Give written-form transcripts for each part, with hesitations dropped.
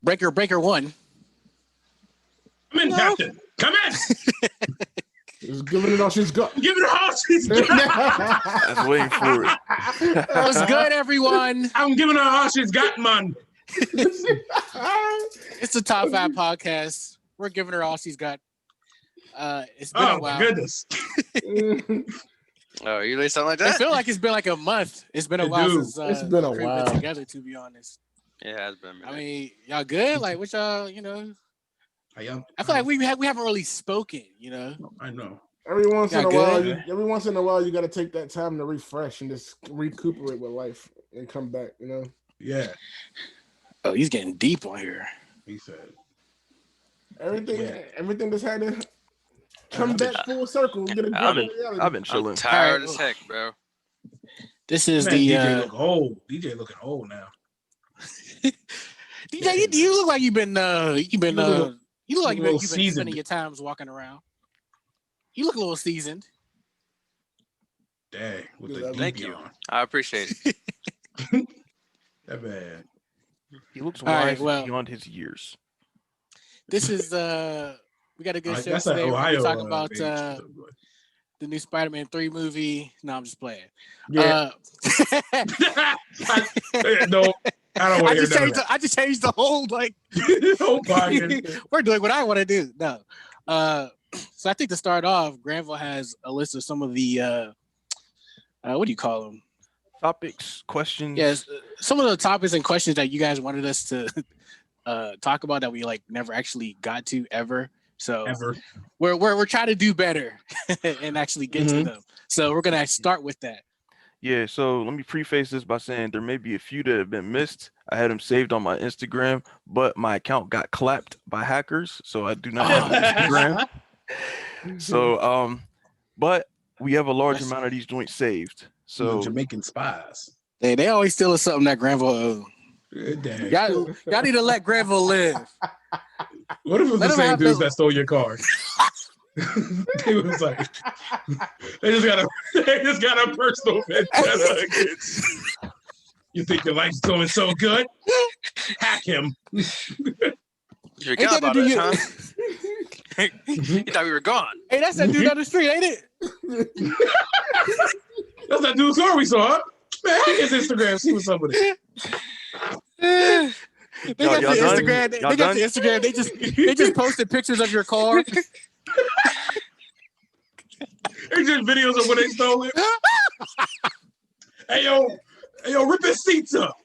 Breaker one. Come in, Captain. Come in. She's giving it all she's got. Give it all she's got. I was waiting for it. What's good, everyone? I'm giving her all she's got, man. It's the Top 5 podcast. We're giving her all she's got. It's been a while. My goodness. Oh, you really sound like that? I feel like it's been like a month. It's been a while since it's been a while together, to be honest. It has been. I mean, y'all good? Like, what y'all, I feel like we haven't really spoken, I know. Every once in a while, you got to take that time to refresh and just recuperate with life and come back, Yeah. Oh, he's getting deep on here. He said. Everything that's had to come back full circle. I've been chilling. I'm tired as heck, bro. This is DJ look old. DJ looking old now. DJ, you look like you've been seasoned. spending your times walking around. You look a little seasoned. Dang. Thank you. I appreciate it. That man. He looks wise beyond his years. This is we got a good show today. We're talking about the new Spider-Man 3 movie. No, I'm just playing. Yeah. No, I don't want to hear that. I just changed the whole we're doing what I want to do. No. So I think to start off, Granville has a list of some of the what do you call them? Topics, questions. Yes, some of the topics and questions that you guys wanted us to talk about that we never actually got to ever. So we're trying to do better and actually get to them. So we're gonna start with that. Yeah, so let me preface this by saying there may be a few that have been missed. I had them saved on my Instagram, but my account got clapped by hackers, so I do not have Instagram. So, but we have a large amount of these joints saved. So Jamaican spies. They always steal us something that Granville. Y'all need to let Granville live. What if it was the same dudes that stole your car? They was like, they just got a personal vendetta against. You think your life's going so good? Hack him. You forgot about it, huh? You thought we were gone. Hey, that's that dude down the street, ain't it? That's that dude's car we saw. Man, hack his Instagram. See what's up with it. They got the Instagram. They just posted pictures of your car. They just videos of when they stole it. Hey yo, rip his seats up.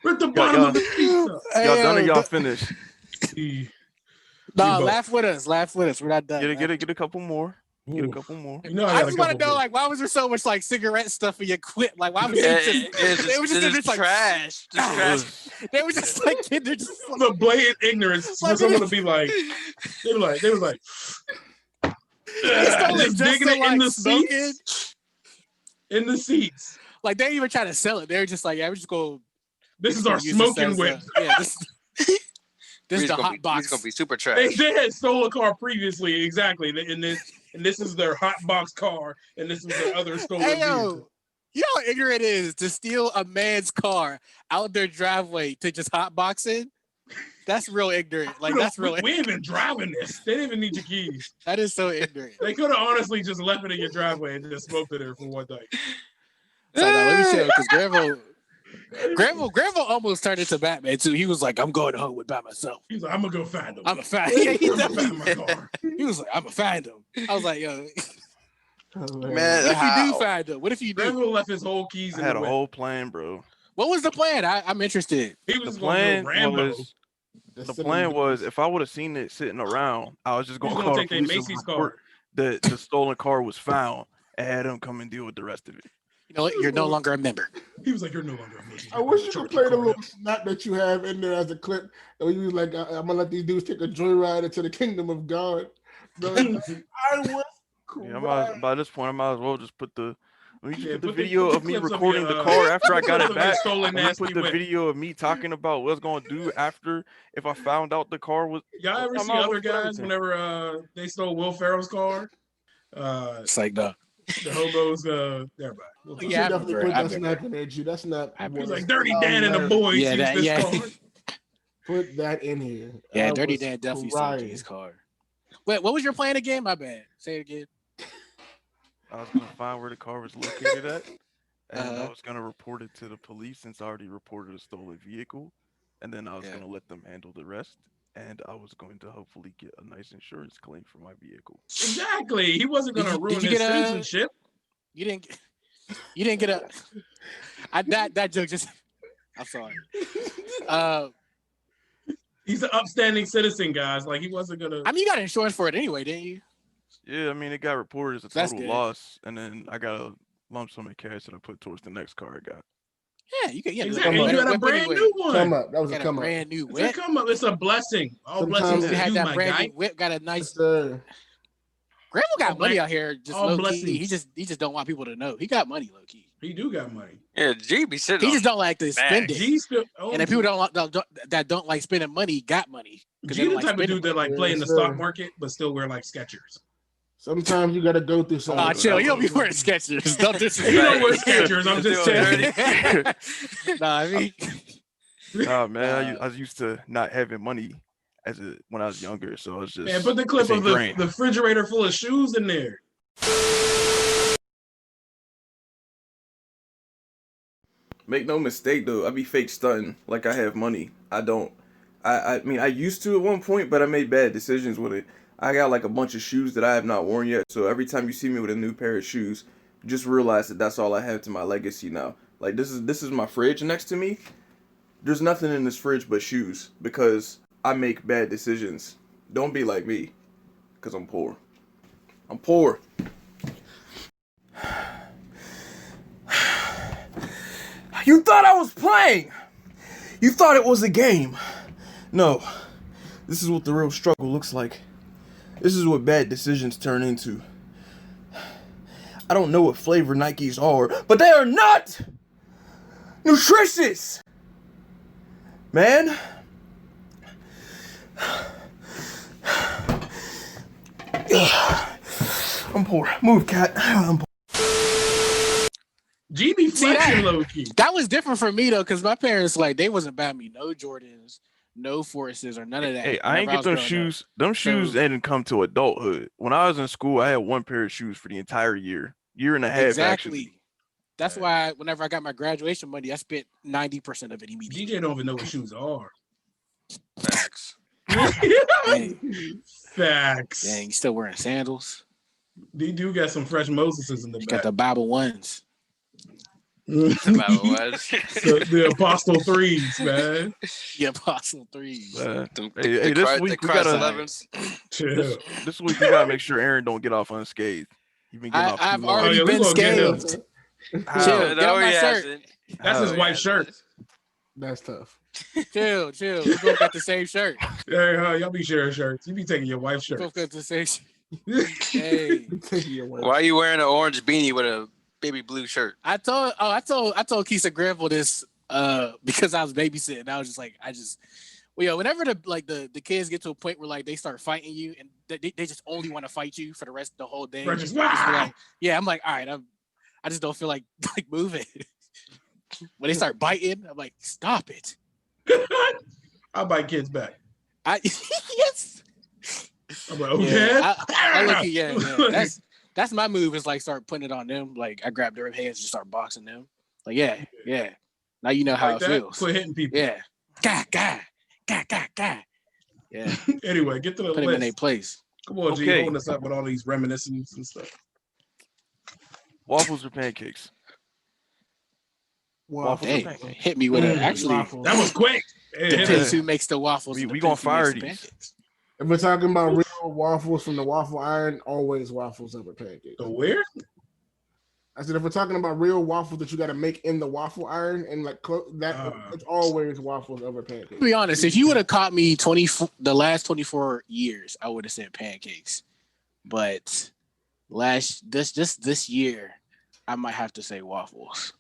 Rip the bottom of the seats up. Y'all done or y'all finished? No, laugh with us. We're not done. Get a couple more. Get a couple more. I just want to know, why was there so much cigarette stuff in your quit? Why was it just trash? Trash. They were just they're just the blatant ignorance for someone to be like, they were like, just digging it in the seats. In the seats. They didn't even try to sell it. They were just we're just going. This is our smoking whip. This is the hot box. It's gonna be super trash. They had stole a car previously, exactly, and this is their hot box car, and this is their other stolen vehicle. You know how ignorant it is to steal a man's car out their driveway to just hot box it? That's real ignorant. That's real. We ain't even driving this. They didn't even need your keys. That is so ignorant. They could have honestly just left it in your driveway and just smoked it there for one day. So let me show you, because Granville almost turned into Batman too. He was like, "I'm going home by myself." He's like, "I'm gonna go find him. I'm gonna find him." I'm gonna find my car. He was like, "I'm gonna find him." I was like, "Yo, man, what if you do find him? What if you do?" Granville left his whole keys. I had a whole plan, bro. What was the plan? I'm interested. He was going to go Rambo. The plan was, if I would have seen it sitting around, I was just gonna call the police Macy's car. The stolen car was found and had him come and deal with the rest of it. You know what? You're no longer a member. He was like, "You're no longer a member." I wish you could play the little snap that you have in there as a clip. And you was like, "I'm gonna let these dudes take a joyride into the kingdom of God." I was cool. By this point, I might as well just put the video of me recording the car after I got it back. Put the video of me talking about what I was gonna do after if I found out the car was. Y'all ever see other guys whenever they stole Will Ferrell's car? It's like, no. The hobos, never mind. You should definitely put that sniper in there, G. That's not. He's like Dirty Dan and the boys use this card. Put that in here. Yeah, Dirty Dan definitely sold his card. Wait, what was your plan again? My bad. Say it again. I was gonna find where the car was located at, and I was gonna report it to the police since I already reported a stolen vehicle, and then I was gonna let them handle the rest, and I was going to hopefully get a nice insurance claim for my vehicle. Exactly. He wasn't gonna ruin his citizenship. You didn't get a. That joke just. I'm sorry. He's an upstanding citizen, guys. Like he wasn't gonna. I mean, you got insurance for it anyway, didn't you? Yeah, I mean, it got reported as a total loss, and then I got a lump sum of cash that I put towards the next car I got. Yeah, you can. Yeah, exactly. You got a brand new one. Come up. That was a come up. Brand new whip. It's a come up. It's a blessing. All blessings to you, my guy. New whip got a nice. Grandma got money out here. Just low key. He just don't want people to know. He got money low key. He do got money. Yeah, G be sitting. He just don't like to spend it. And if people that don't like spending money, got money. G the type of dude that like play in the stock market, but still wear like Skechers. Sometimes you gotta go through something. Oh, chill. You don't be wearing Skechers. Don't disrespect. You don't wear Skechers. I'm just saying. Nah, I mean. Nah, man. I was used to not having money when I was younger, so I was just. Man, put the clip of the refrigerator full of shoes in there. Make no mistake, though. I be fake stunting like I have money. I don't. I mean, I used to at one point, but I made bad decisions with it. I got like a bunch of shoes that I have not worn yet. So every time you see me with a new pair of shoes, just realize that that's all I have to my legacy now. Like this is my fridge next to me. There's nothing in this fridge but shoes because I make bad decisions. Don't be like me, because I'm poor. I'm poor. You thought I was playing. You thought it was a game. No. This is what the real struggle looks like. This is what bad decisions turn into. I don't know what flavor Nikes are, but they are not nutritious. Man. I'm poor. Move, cat. I'm poor. GB flexing low key. That was different for me though, because my parents they wasn't buying me no Jordans, no Forces, or none of that. Hey, I ain't get them shoes. Them shoes didn't come to adulthood. When I was in school, I had one pair of shoes for the entire year and a half. Exactly. Actually. That's why whenever I got my graduation money, I spent 90% of it immediately. DJ don't even know what shoes are. Facts. Facts. Dang, you still wearing sandals? They do got some fresh Moseses in the back. Got the Bible ones. The Apostle 3s, man. The Apostle 3s. Hey, this week we gotta. This week we gotta make sure Aaron don't get off unscathed. You've been getting off. I've already been scathed. Chill, get on my shirt. That's his wife's shirt. That's tough. Chill. We both got the same shirt. Hey, y'all be sharing shirts. You be taking your wife's shirt. Both got the same shirt. Hey, why are you wearing an orange beanie with a baby blue shirt? I told Keisha Grandpa this because I was babysitting. I was just like, whenever the kids get to a point where they start fighting you and they just only want to fight you for the rest of the whole day. I'm like, all right, I just don't feel like moving. When they start biting, I'm like, stop it. I'll bite kids back. Yes. I'm like, okay. Yeah. That's my move is start putting it on them. I grab their hands and just start boxing them. Yeah. Now you know how it feels. Quit hitting people. Yeah. Gah. Yeah. Anyway, get to the Put them in their place. Come on, G, holding us up with all these reminiscences and stuff. Waffles or pancakes? Waffles. Hey, hit me with it. Actually, that was quick. Depends who makes the waffles. We gonna fire these. Pancakes. If we're talking about real waffles from the waffle iron, always waffles over pancakes. The where? I said if we're talking about real waffles that you got to make in the waffle iron and it's always waffles over pancakes. To be honest, if you would have caught me the last 24 years, I would have said pancakes. But this year, I might have to say waffles.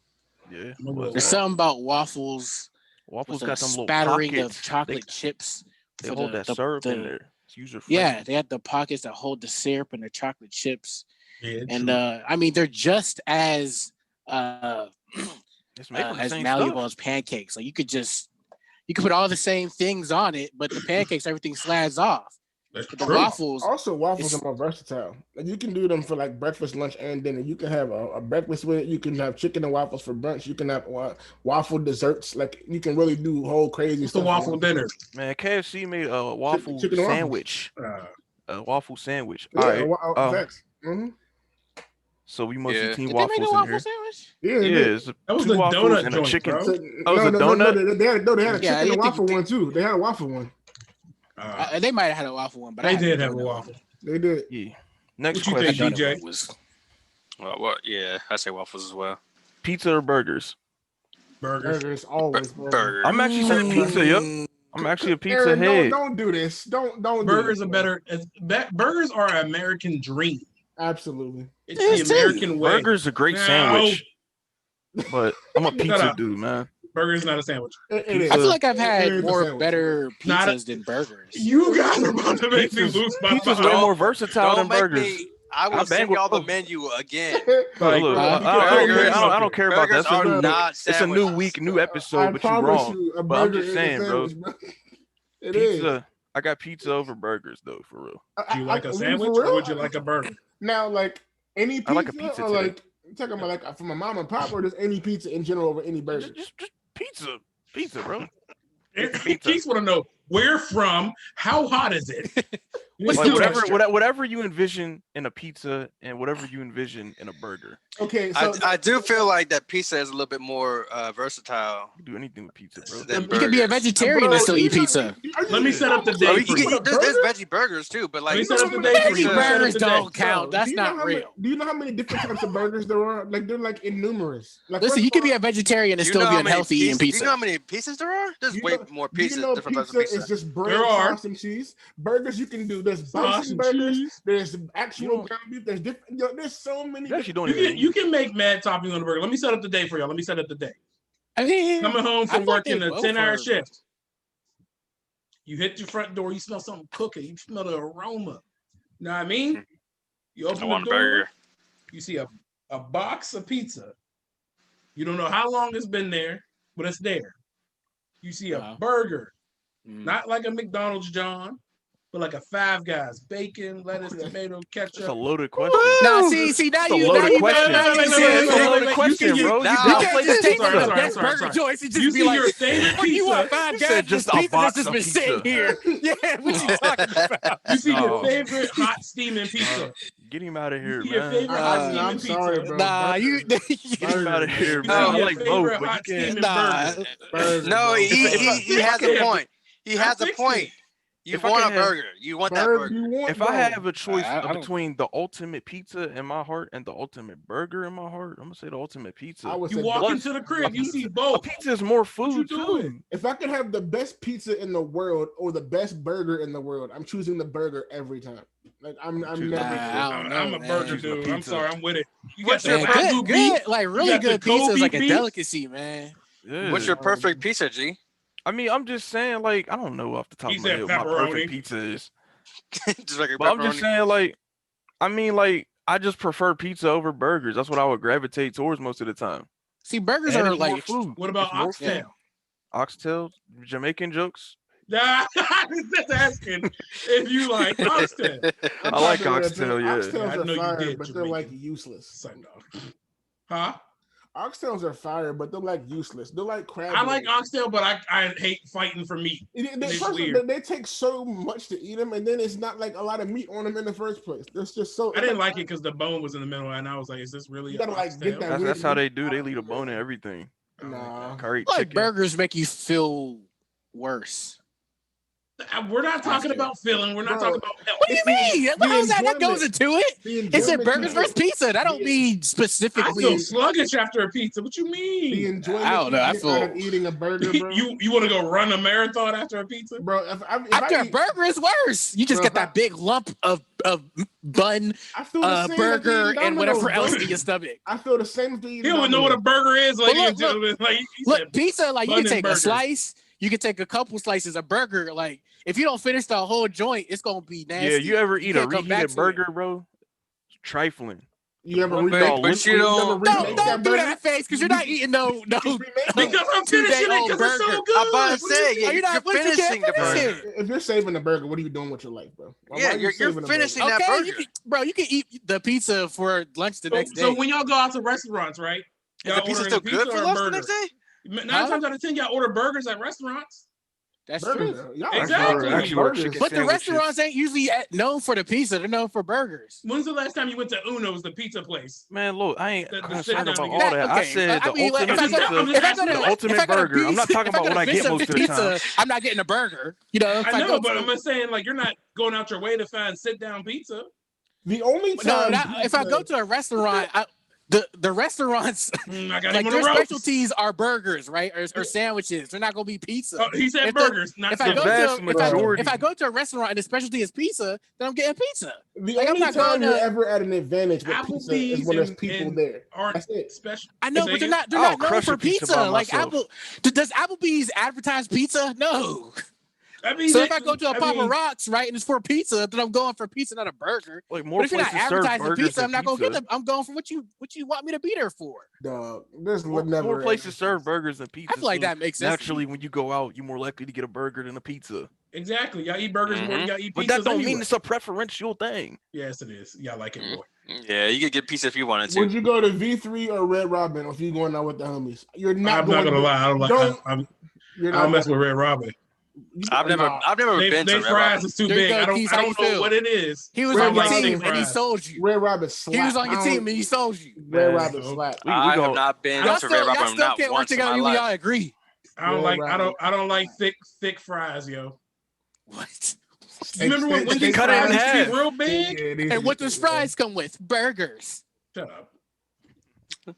Yeah, there's something about waffles. Waffles got them little spattering pockets. of chocolate chips. They hold that syrup in there. It's user friendly. Yeah, they have the pockets that hold the syrup and the chocolate chips. And I mean, they're just as It's made from the as same malleable stuff. as pancakes. Like you could put all the same things on it, but the pancakes, everything slides off. That's But the true. waffles, Also, waffles are more versatile. Like you can do them for like breakfast, lunch, and dinner. You can have a breakfast with it. You can have chicken and waffles for brunch. You can have waffle desserts. Like you can really do whole crazy It's stuff. the waffle dinner. Man, KFC made a waffle Chicken and sandwich. A waffle sandwich. Yeah, All right. facts. Mm-hmm. So we must be team did they make waffles a in waffle here. sandwich? Yeah, It's That was two the waffles donut and joint, a chicken. bro. Oh, it's a donut? They had a Yeah, chicken you and think- waffle one too. They had a waffle one. They might have had a waffle one, but They I had did the have a donut waffle. one. They did. Yeah. Next What you question. think, That donut DJ? one was What? Yeah, I say waffles as well. Pizza or burgers? Burgers. Burgers always Burger. I'm actually saying pizza, yo. I'm actually a pizza Aaron, head. don't do this. Don't Burgers do are this, better. Burgers are an American dream. Absolutely. It's Yes, the American way. Burger's a great No. sandwich. But I'm a Shut pizza up. dude, man. Burger's not a sandwich. It Pizza. is. I feel like I've It had is a more sandwich. better Not a- pizzas than burgers. You guys are about to make me lose my Pizza's way mind. more versatile than Don't make burgers. me. I I will bang send with y'all the both. menu again. Like, Look, bro, I don't care about that. Burgers are not It's a new sandwiches. week, new episode, I but you're promise wrong. you, a But I'm burger just is saying, a bro. sandwich, bro. It is. Pizza. I got pizza over burgers, though, for real. Do you like a for sandwich real? or would you like a burger? Now, like any pizza, I like a pizza or today. like you talking about like from a mom and pop, or just any pizza in general over any burger? Just pizza, bro. Keith want to know where from, how hot is it? What's Like the texture? whatever you envision in a pizza and whatever you envision in a burger. Okay, so I do feel like that pizza is a little bit more versatile. You do anything with pizza, bro. than You can be a burgers. vegetarian and still eat pizza. Let me set up the Oh, day you for can you. eat, there's veggie burgers too, but like Let me set up the day for Veggie you. burgers Set up the don't day. count. That's do you know not how real. do you know how many different types of burgers there are? Like they're like innumerous. Like Listen, first you of can be all, a vegetarian and you still know be how many unhealthy eating pieces- pizza. You know how many pieces there are? There's you way know- more do you pieces, know different types pizza of pizza. is just bread, There are. sauce, and cheese. Burgers you can do. There's Sauce bison and burgers. cheese. There's actual You don't- ground beef. There's different. There's so many. You actually don't You even. can, you can make mad toppings on the burger. Let me set up the day for y'all. Let me set up the day. I mean, Coming home I from thought working they a both 10-hour were- shift. You hit your front door, you smell something cooking, you smell the aroma. Know what I mean? You I open the want a door, burger. you see a box of pizza. You don't know how long it's been there, but it's there. You see a Wow. burger, Mm. not like a McDonald's, John, but like a Five Guys, bacon, lettuce, tomato, That's a ketchup. loaded question. Nah, see, now That's a you loaded now question. you now you Wait, see wait, it. wait, That's a wait, loaded wait, question, you can- bro. Nah, You You I'm can't downplay just the take Sorry, the sorry, best sorry, burger sorry. choice and You just be see like, your favorite "What you want? pizza. Five You Guys? said just This a pizza box that's just of been pizza. sitting here." Yeah, what you talking about? You see No. your favorite hot steaming pizza. Get him out of here, Your man. favorite hot steaming I'm pizza. sorry, bro. Nah, you. Get him out of here, You man. see I your like both, favorite but you hot can't. steaming Nah. burger. Burger, No, bro. he has a point. He I has a fixed point. it. You If I want a could have- burger. You want that Burger burger. you want, If bro. I have a choice I don't- between the ultimate pizza in my heart and the ultimate burger in my heart, I'm gonna say the ultimate pizza. I would You say walk burger. into the crib, you see A both. pizza is more you food doing? too. If I could have the best pizza in the world or the best burger in the world, I'm choosing the burger every time. Like I'm choosing never. Nah, I don't know, I'm a man. burger Choosing a dude. I'm pizza. sorry, I'm with it. You got What's the your Man, Wagyu good, beef. like really got the good pizza is Kobe like a beef. delicacy, man. Yeah. What's your perfect pizza, G? I mean, I'm just saying, like, I don't know off the top He of my said head what my pepperoni. perfect pizza is. Just like a But I'm just pepperoni. saying, like, I mean, like, I just prefer pizza over burgers. That's what I would gravitate towards most of the time. See, burgers And are it's more like food. What about It's more oxtail? food. Oxtail, Jamaican jokes. Nah, just asking if you like oxtail. I'm I like probably oxtail, gonna yeah. say Yeah, I Oxtails know are you fire, did, but they're like Jamaican. useless. Son of- Huh? Oxtails are fire, but they're like useless. They're like crab. I like legs. oxtail, but I hate fighting for meat. It's First, weird. they take so much to eat them, and then it's not like a lot of meat on them in the first place. It's just so. I didn't like it because the bone was in the middle, and I was like, "Is this really?" You gotta, like, get oxtail? that- That's how they do. They leave a bone in everything. Nah. Curry Like chicken. burgers make you feel worse. We're not talking about feeling. We're not Bro, talking about health. What do you mean? How's that goes into it? The It said enjoyment burgers you versus get- pizza. That don't the- mean I specifically. feel sluggish after a pizza. What you The mean? enjoyment I don't know, I you get out of feel- eating a burger, bro. you want to go run a marathon after a pizza? Bro, if After I a eat, burger is worse. You just Bro, get that big lump of bun, I feel the same burger, after eating and whatever Domino's, else bro. in your stomach. I feel the same after eating He don't know what a Domino's. burger is, ladies and look, gentlemen. Like he Look, said, pizza, like you bun can and take a burgers. slice, you can take a couple slices. A burger, like if you don't finish the whole joint, it's gonna be nasty. Yeah, you ever eat a can't come back reheated to burger, bro? It's trifling. You ever One remake? thing- But you don't Don't do that face because you're not eating no Because I'm finishing it because it's so good. I'm about to say, yeah, Are you you're not? What you finishing the can't finish burger. it? If you're saving a burger, what are you doing with your life, bro? Why Yeah, are you you're saving a burger? finishing that Okay, burger. you can eat the pizza for lunch the next day. So when y'all go out to restaurants, right? Is Y'all the pizza ordering still good for lunch the next day? 9 times out of 10, y'all order burgers at restaurants. That's Burgers, true. y'all Exactly. Actually, order burgers. chicken But the sandwiches. restaurants ain't usually known for the pizza. They're known for burgers. When's the last time you went to Uno's, the pizza place? Man, look, I ain't The concerned sit-down about again. all that. I Okay, said the mean, like, ultimate if I go to- pizza, if I go to- the if ultimate I go to burger. I'm not pizza- talking if I about go what to I get pizza, most of the pizza, time. I'm not getting a burger. You know, if I know, go but to- I'm just saying, like, you're not going out your way to find sit-down pizza. The only time if I go to a restaurant, the restaurants I got like him on their the ropes. specialties are burgers, right, or sandwiches. They're not gonna be pizza. Oh, he said If burgers, not if I go sandwiches. to if I go to a restaurant and the specialty is pizza, then I'm getting pizza. The Like, I'm only not time going you're to- ever at an advantage with pizza is when there's people there. Aren't That's it. special. I know, but they're not I'll known crush for a pizza pizza. by Like myself. does Applebee's advertise pizza? No. I mean, So if I go to a Papa Rocks, right, and it's for pizza, then I'm going for pizza, not a burger. Like more But if you're not places serve advertising burgers pizza, I'm than not gonna pizza. get them. I'm going for what you want me to be there for. Dog, this More, would never. more places serve burgers than pizza. I feel like so that makes sense. Naturally, when you go out, you're more likely to get a burger than a pizza. Exactly. Y'all eat burgers more than y'all eat pizzas. But that don't anyway. mean it's a preferential thing. Yes, it is. Y'all like it more. Yeah, you could get pizza if you wanted to. Would you go to V3 or Red Robin if you going out with the homies? You're not. I'm not gonna lie. I don't like. You're I don't mess with Red Robin. I've never been to They Red fries Robin. is too There you big. go, I don't Keith, how you know feel? what it is. He was Red on your Robin team and he fries. sold you. Red Robin slap. He was on your team and he sold you. Red Man, Robin slap. I go- have not been Y'all to Red still Robin not can't work once in together my even y'all life. agree. I don't Red like. Robin. I don't like thick fries, yo. What? You remember when They these cut it in fries used to half. be real big? And what does fries come with? Burgers. Shut up.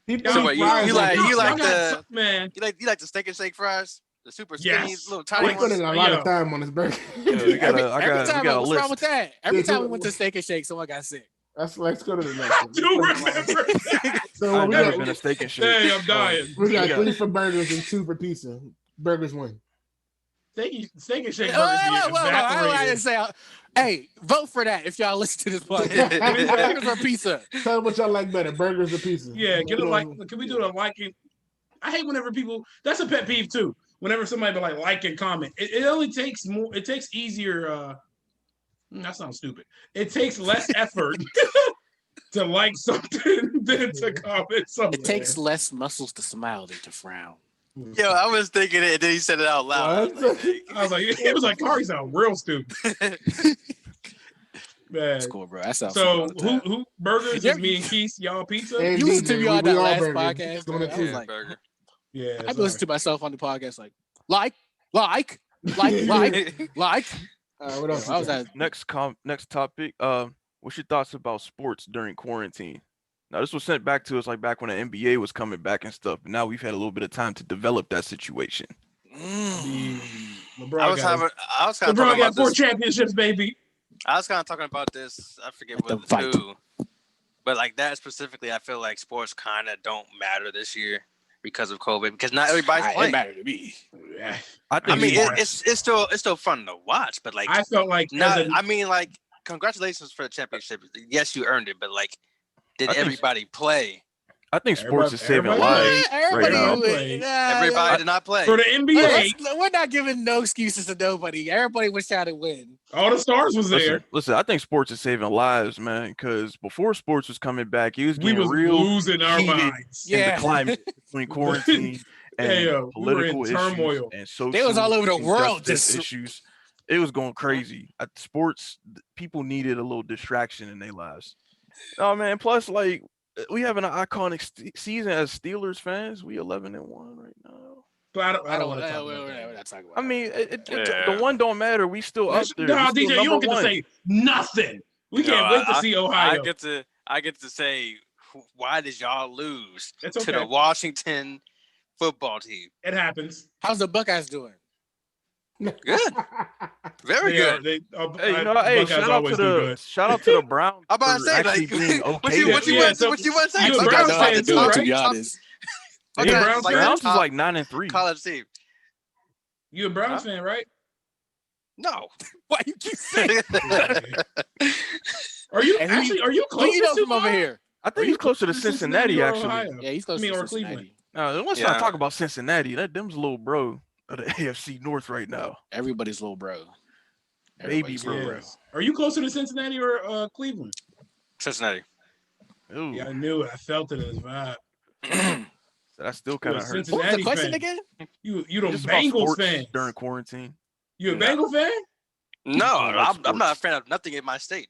People So eat what, fries you like like the man? you like the steak and shake fries? The super skinny Yes. little I'm tiny putting ones? a lot of time on this burger. Yeah, we got a, I Every got, time, we got a what's list. wrong with that? Every Yeah, time so- we went to Steak and Shake, someone got sick. Let's go to the next I one. do remember that. So I've we never got, been a steak and shake. Dang, I'm dying. we got We got- 3 for burgers and 2 for pizza. Burgers win. Steak and shake Whoa, burgers whoa, be whoa, whoa, I didn't evaporated. say. Hey, vote for that if y'all listen to this podcast. Burgers or pizza? Tell them what y'all like better, burgers or pizza. Yeah, get a like. Can we do the liking? I hate whenever people. That's a pet peeve too. Whenever somebody be like and comment, it only takes more. It takes easier. That sounds stupid. It takes less effort to like something than to comment something. It takes less muscles to smile than to frown. Yo, I was thinking it, and then he said it out loud. What? I was like, it was like Khari sound real stupid. Man. That's cool, bro. That sounds So super on time. who burgers Yeah. is me and Keith, y'all pizza? And You listened to me DJ, on that we all last burgers. podcast, Doing bro. it I too. was like, Burger. Yeah. I listen to myself on the podcast like. What else? I was at Next topic. What's your thoughts about sports during quarantine? Now, this was sent back to us like back when the NBA was coming back and stuff. But now we've had a little bit of time to develop that situation. LeBron I was kind of LeBron talking got about 4 this. championships, baby. I was kind of talking about this. I forget The what fight. who, but like that specifically, I feel like sports kind of don't matter this year because of COVID. Because not everybody's it playing. mattered to me. Yeah. I I think mean, sports- it's still fun to watch, but like, I felt like not. as a- I mean, like, congratulations for the championship. Yes, you earned it, but like, did I think- everybody play? I think sports is saving everybody- lives. Everybody, now. Everybody did not play. for the NBA, We're not giving no excuses to nobody. Everybody was trying to win. all the stars was there. Listen, I think sports is saving lives, man. Because before sports was coming back, it was We getting was real losing our heated minds. in Yeah. the climate between quarantine and Yeah, we were in political issues turmoil. and social. They was all over the world injustice just- issues. It was going crazy. At sports, people needed a little distraction in their lives. Oh man! Plus, like we have an iconic season as Steelers fans. We 11-1 right now. But I don't want to We're talk about that. not talking about I mean, Yeah. the one don't matter. We still up there. Nah, We still DJ, you don't number get to one. say nothing. We can't No, wait to see Ohio. I get to say, why did y'all lose It's to okay. the Washington football team? It happens. How's the Buckeyes doing? Good, very good. Hey, you know, hey, Buckeyes always do good. shout out to the Browns. I'm about to for say, actually like, being what okay. you this what you year. want what you want to say? You a Buckeyes Browns like fan the too, top- right? To be top- honest, You a Buckeyes Browns like fan? the Browns is top like 9-3. college team. You a Browns fan, right? No, why you keep saying? Are you And who actually? Are you Who close you know to from over here? I think he's closer to Cincinnati, actually. Ohio? Yeah, he's closer to Cincinnati. Cleveland. No, let's not talk about Cincinnati. Them's little bro of the AFC North right now. Everybody's little bro. Baby bro. Are you closer to Cincinnati or Cleveland? Cincinnati. Ooh. Yeah, I knew it. I felt it in his vibe. So that still kind of hurts. What was the question again? You don't Bengals fan during quarantine. You a Bengal fan? No, I'm not a fan of nothing in my state.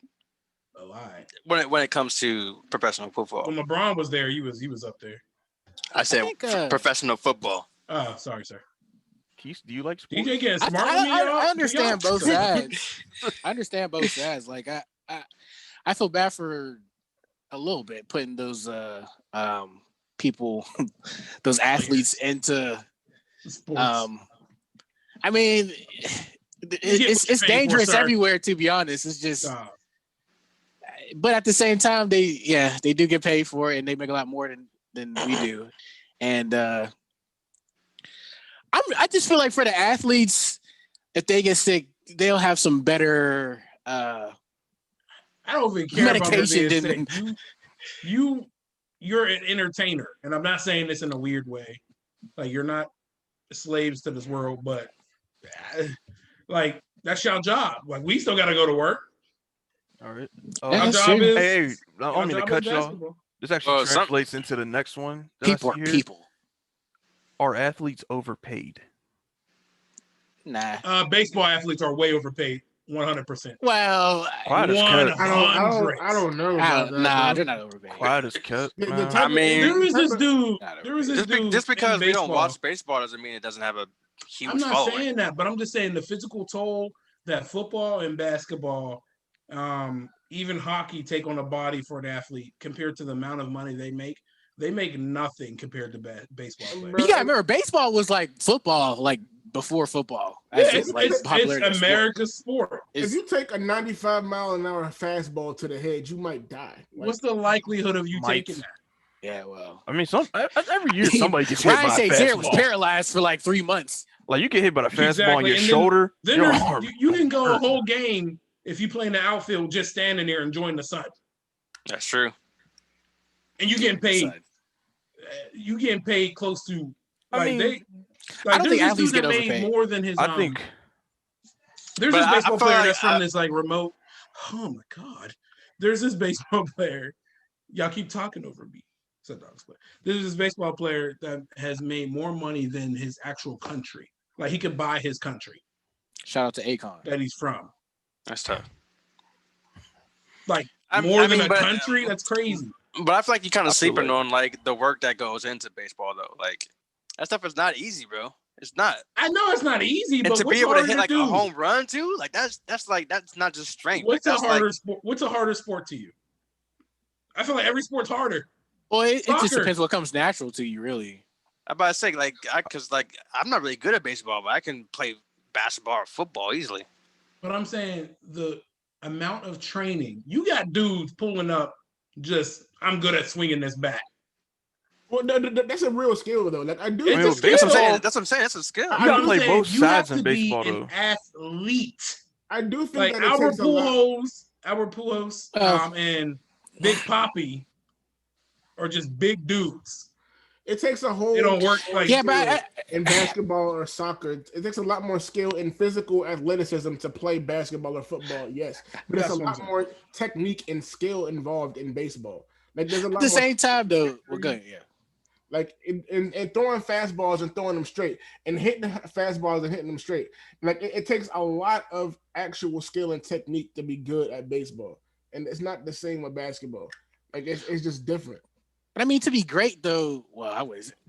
A lie. When it comes to professional football. When LeBron was there, he was up there. I said professional football. Oh, sorry, sir. Keith, do you like sports? DJ getting smart with me, I understand both sides. I understand both sides. Like I feel bad for a little bit putting those people, those athletes into sports. I mean, it's dangerous everywhere. To be honest, it's just. But at the same time, they do get paid for it, and they make a lot more than we do. And I just feel like for the athletes, if they get sick, they'll have some better. I don't even care medication about being sick. You're an entertainer, and I'm not saying this in a weird way. Like you're not slaves to this world, but like that's your job. Like we still got to go to work. All right. Our job is. Hey, I don't mean to cut you off. This actually translates into the next one. People. Are athletes overpaid? Nah. Baseball athletes are way overpaid. 100%. Well, I don't know. Nah, they're not overpaid. Quiet as kept. I mean, there was this dude. Just because we don't watch baseball doesn't mean it doesn't have a huge I'm not following. saying that, but I'm just saying the physical toll that football and basketball, even hockey, take on a body for an athlete compared to the amount of money they make. They make nothing compared to baseball players. You gotta remember, baseball was like football, like before football. Yeah, it's America's sport. If you take a 95-mile-an-hour fastball to the head, you might die. What's the likelihood of you taking that? Yeah, well, I mean, every year somebody gets hit by a fastball. Ryan St. was paralyzed for like 3 months. Like you get hit by a fastball on your shoulder, your arm. You can go a whole game if you play in the outfield just standing there enjoying the sun. That's true. And you getting paid. You getting paid close to. I don't think athletes get overpaid. More than his. I think. There's this baseball player that's from this like remote. Oh my god! There's this baseball player. Y'all keep talking over me. There's this baseball player that has made more money than his actual country. Like he could buy his country. Shout out to Akon that he's from. That's tough. Like more than a country. That's crazy. But I feel like you're kind of sleeping on like the work that goes into baseball, though. Like that stuff is not easy, bro. It's not. I know it's not easy, and but to be able to hit like a home run too, like that's not just strength. What's a harder sport? What's a harder sport to you? I feel like every sport's harder. Well, it just depends what comes natural to you, really. I'm about to say because I'm not really good at baseball, but I can play basketball or football easily. But I'm saying the amount of training you got, dudes pulling up. Just I'm good at swinging this bat. Well, that's a real skill though. Like I do. That's what I'm saying. That's a skill. You gotta play both sides in baseball though. An athlete. I do think like Albert Pujols, and Big Papi are just big dudes. It takes a whole. It don't work like but in basketball or soccer. It takes a lot more skill and physical athleticism to play basketball or football. Yes, but there's a lot more technique and skill involved in baseball. Like there's a lot. At the same time, though, we're good. Yeah. Like in throwing fastballs and throwing them straight, and hitting fastballs and hitting them straight. Like it takes a lot of actual skill and technique to be good at baseball, and it's not the same with basketball. Like it's just different. But I mean, to be great though,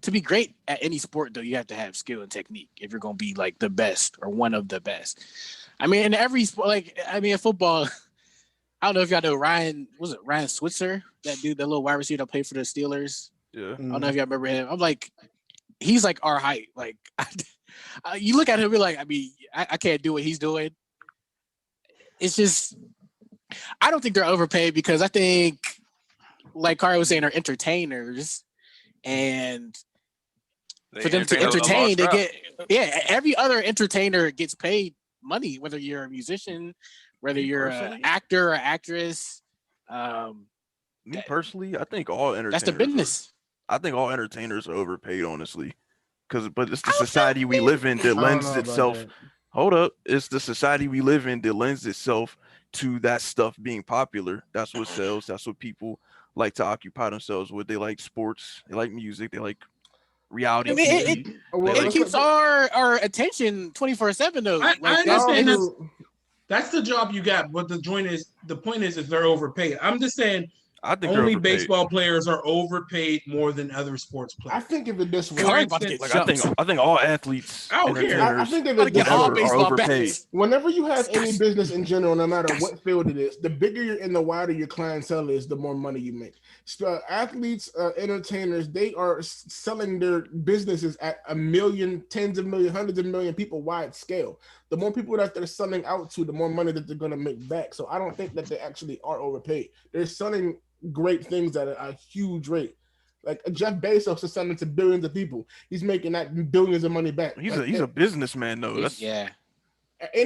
to be great at any sport though, you have to have skill and technique if you're gonna be like the best or one of the best. I mean, in every sport, in football, I don't know if y'all know Ryan Switzer, that dude, that little wide receiver that played for the Steelers. Yeah, I don't know if y'all remember him. I'm like, he's like our height. Like, you look at him, you're like, I mean, I can't do what he's doing. It's just, I don't think they're overpaid because I think. Like Khari was saying, are entertainers, and for them to entertain, they get every other entertainer gets paid money, whether you're a musician, whether you're an actor or actress. Me personally, I think all entertainers. That's the business. I think all entertainers are overpaid, honestly. But it's the society we live in that lends itself. Hold up, it's the society we live in that lends itself to that stuff being popular. That's what sells. That's what people like to occupy themselves with. They like sports. They like music. They like reality TV. It keeps our attention 24/7 though. I understand that's the job you got, but the point is they're overpaid. I'm just saying. I think only baseball players are overpaid more than other sports players. I think if it this way, I think all athletes. I don't care. I think if it are overpaid. Whenever you have any business in general, no matter what field it is, the bigger you're in, the wider your clientele is, the more money you make. So athletes, entertainers, they are selling their businesses at a million, tens of millions, hundreds of million people wide scale. The more people that they're selling out to, the more money that they're going to make back. So I don't think that they actually are overpaid. They're selling great things at a huge rate. Like Jeff Bezos is selling to billions of people. He's making that billions of money back. He's a businessman though. He's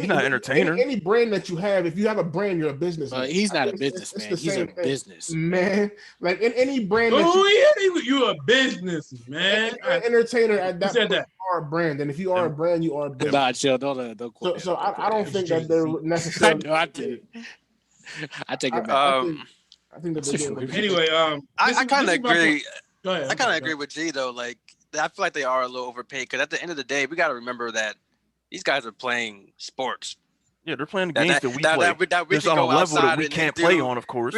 not an entertainer. Any brand that you have, if you have a brand, you're a businessman. He's not a businessman. He's a business man. Like in any brand. You're a businessman. An entertainer at that point, you are a brand, and if you are a brand, you are a business. Nah, chill. Don't quote. So I don't think that they're necessarily. I take it back. I think that anyway, I kind of agree. Go ahead. I kind of agree with G though. Like, I feel like they are a little overpaid because at the end of the day, we got to remember that these guys are playing sports. Yeah, they're playing the games that we play. Just on a level that we can't play on, of course.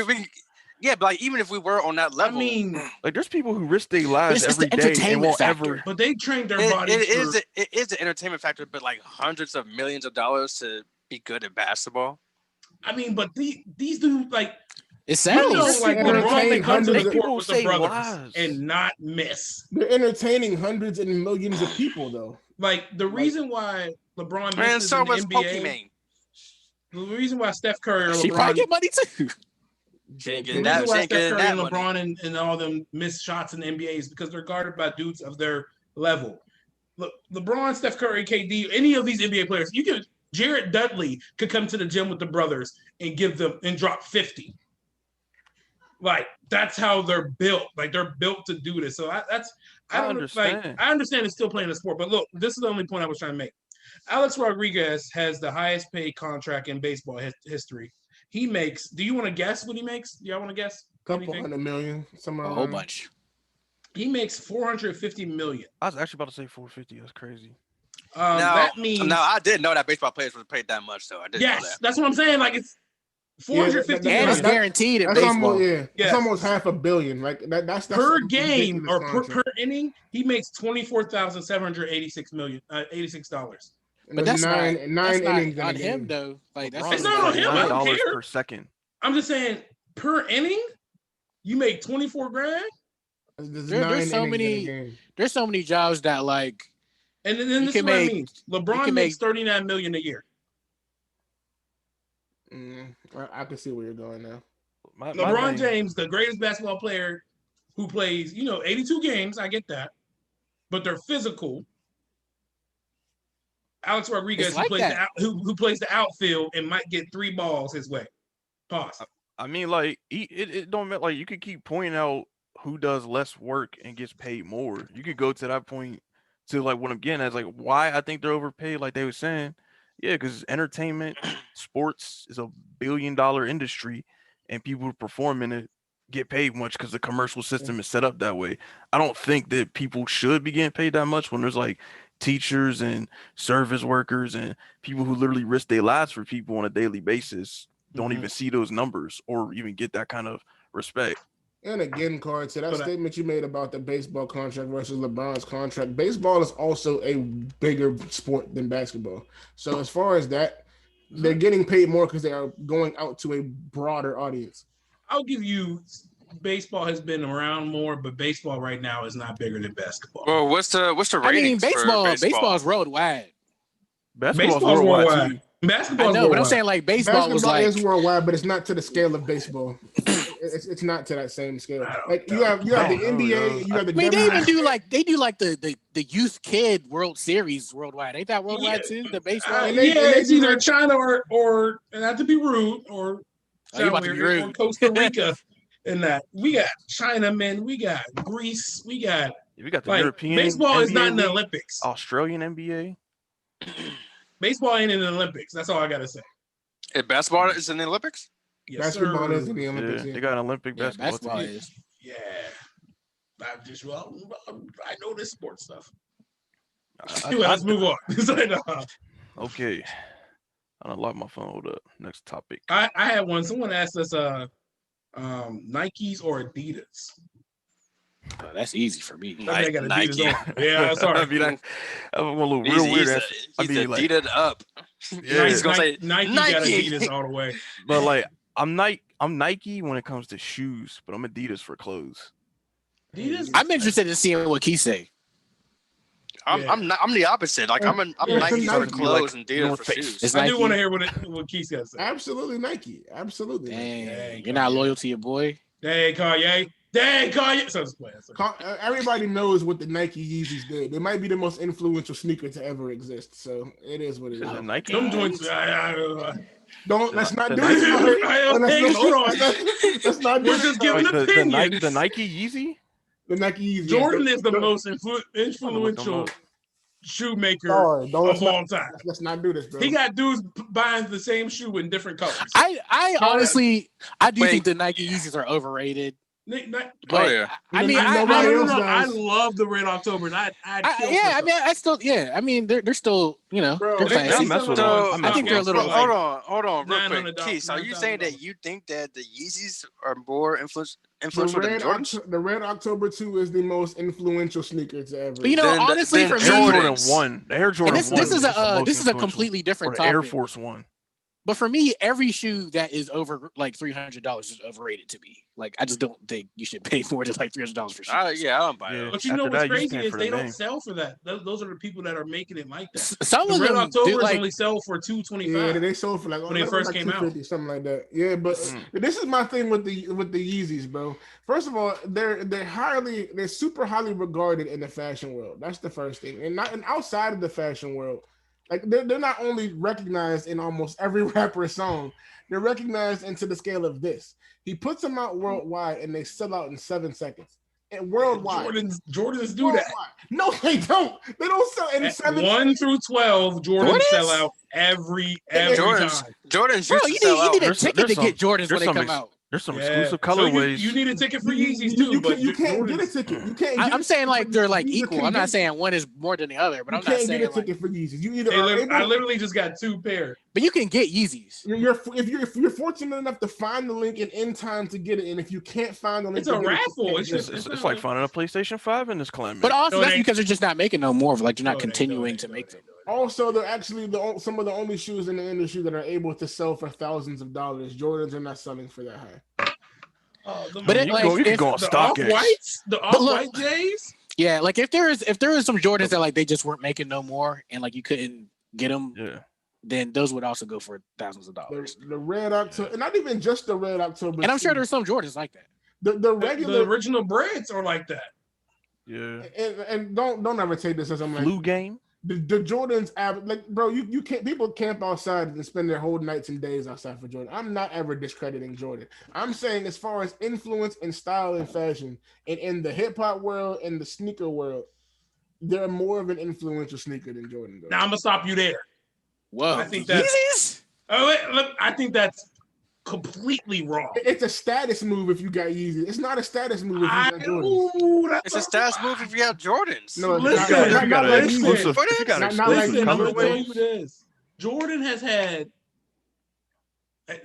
Yeah, but like even if we were on that level, I mean, like there's people who risk their lives every day and won't ever. But they train their bodies. It is an entertainment factor, but like hundreds of millions of dollars to be good at basketball. I mean, but these dudes like. It sounds like LeBron they come to the people with the brothers and not miss. They're entertaining hundreds and millions of people, though. Like the reason why LeBron misses in the NBA. The reason why Steph Curry and LeBron. She probably get money too. The reason why Steph Curry and LeBron and all them miss shots in the NBA is because they're guarded by dudes of their level. Look, LeBron, Steph Curry, KD, any of these NBA players, Jared Dudley could come to the gym with the brothers and drop 50. Like that's how they're built. Like they're built to do this. So I understand. Like I understand it's still playing a sport, but look, this is the only point I was trying to make. Alex Rodriguez has the highest paid contract in baseball history. He makes. Do you want to guess what he makes? Do y'all want to guess? Couple $100 million, somewhere a whole bunch. He makes $450 million. I was actually about to say 450. That's crazy. That means. Now I didn't know that baseball players were paid that much, though. I didn't know that. That's what I'm saying. Like it's. 450 and it's guaranteed in baseball. It's almost $500 million. Like that's per game or per inning. He makes $24,786 $86. But that's nine innings on him though. Like that's it's not on him. I don't care. Per second. I'm just saying per inning, you make $24,000. There's so many jobs that like. And then this is what I mean. LeBron makes $39 million a year. I can see where you're going now. LeBron James, the greatest basketball player who plays, 82 games. I get that, but they're physical. Alex Rodriguez, who plays the outfield and might get 3 balls his way. Pause. I mean, like it don't matter. Like you could keep pointing out who does less work and gets paid more. You could go to that point to like what I'm getting at, like why I think they're overpaid. Like they were saying. Yeah, because entertainment, sports is $1 billion industry, and people who perform in it get paid much because the commercial system is set up that way. I don't think that people should be getting paid that much when there's like teachers and service workers and people who literally risk their lives for people on a daily basis don't even see those numbers or even get that kind of respect. And again, Khari, to that statement you made about the baseball contract versus LeBron's contract, baseball is also a bigger sport than basketball. So as far as that, they're getting paid more because they are going out to a broader audience. I'll give you baseball has been around more, but baseball right now is not bigger than basketball. Well, what's the ratings? Baseball is worldwide. Basketball's worldwide. Basketball, but I'm saying like basketball is worldwide, but it's not to the scale of baseball. It's not to that same scale. Like you have the NBA, you have the. I mean, they even do the youth kid World Series worldwide. Ain't that worldwide too? The baseball. It's either China or not to be rude or or Costa Rica. in that. We got Chinamen, we got Greece, we got the like, European baseball NBA is not in the League, Olympics. Australian NBA. Baseball ain't in the Olympics. That's all I gotta say. If basketball is in the Olympics? Yes, basketball sir. is in the Olympics. They got an Olympic Yeah, basketball team. is. Yeah. I know this sports stuff. Let's move on. Okay. I unlocked my phone. Hold up. Next topic. I had one. Someone asked us Nikes or Adidas. Oh, that's easy for me. I got Nike. Adidas on. Yeah, sorry. I want a little real weird. He's Adidas up. Yeah. He's gonna say Nike got Adidas all the way. But like I'm Nike when it comes to shoes, but I'm Adidas for clothes. Adidas. I'm interested in seeing what Keith say. I'm the opposite. Like I'm Nike for clothes and Adidas for shoes. I do want to hear what Keith's got to say. Absolutely Nike. Absolutely. Dang, you're not loyal to your boy. Dang, Kanye. So just play. Everybody knows what the Nike Yeezys did. They might be the most influential sneaker to ever exist. So it is what it is. Nike. Them joints. Let's not do this. Let's not do We're just giving opinions. The Nike Yeezy. The Nike Yeezy. Jordan is the most influential shoemaker of all time. Let's not do this, bro. He got dudes buying the same shoe in different colors. I honestly, I do think the Nike Yeezys are overrated. Yeah. I mean, I love the Red October. I mean, they're still, they're classy. I think they're a little. Hold on, real quick. Keith, are you saying that you think that the Yeezys are more influential than Jordans? The Red October 2 is the most influential sneaker to ever. But honestly, for me, Jordan 1, the Air Jordan 1. This is a completely different topic. Air Force 1. But for me, every shoe that is over like $300 is overrated to me. Like, I just don't think you should pay more than like $300 for shoes. I don't buy it. But you know what's crazy is they don't sell for that. Those are the people that are making it like that. Some of them October only sell for $225. Yeah, they sold for when they first came out, something like that. Yeah, but this is my thing with the Yeezys, bro. First of all, they're super highly regarded in the fashion world. That's the first thing, and outside of the fashion world. Like they're not only recognized in almost every rapper's song, they're recognized into the scale of this. He puts them out worldwide and they sell out in 7 seconds. And worldwide. Jordans do that. No, they don't. They don't sell in 7 1 through 12, Jordans sell out every time. Jordans you need a ticket to get Jordans when they come out. There's some exclusive colorways. So you need a ticket for Yeezys too, but you can't get a ticket. You can't. I'm saying like they're like equal. I'm not saying one is more than the other, but I'm not saying get a ticket for Yeezys. You either I literally just got 2 pairs. But you can get Yeezys. If you're fortunate enough to find the link in time to get it, and if you can't find the link, it's a raffle. It's like finding a PlayStation 5 in this climate. But also that's because they're just not making no more. Like they're not continuing to make them. Also, they're actually some of the only shoes in the industry that are able to sell for thousands of dollars. Jordans are not selling for that high. But you can go on StockX. The off-white J's. Yeah, like if there is some Jordans that like they just weren't making no more, and like you couldn't get them, then those would also go for thousands of dollars. The Red October, and not even just the Red October. And I'm sure there's some Jordans like that. The original breads are like that. Yeah. And don't ever take this as I'm like Flu game. The Jordans, like, bro, you can't. People camp outside and spend their whole nights and days outside for Jordan. I'm not ever discrediting Jordan. I'm saying as far as influence and style and fashion, and in the hip hop world and the sneaker world, they're more of an influential sneaker than Jordan. Now I'm gonna stop you there. Whoa, I think that's. I think that's completely wrong. It's a status move if you got Yeezy. It's not a status move if you got Jordans. It's a status move if you have Jordans. No, listen, not like exclusive. I'm gonna tell you this. Jordan has had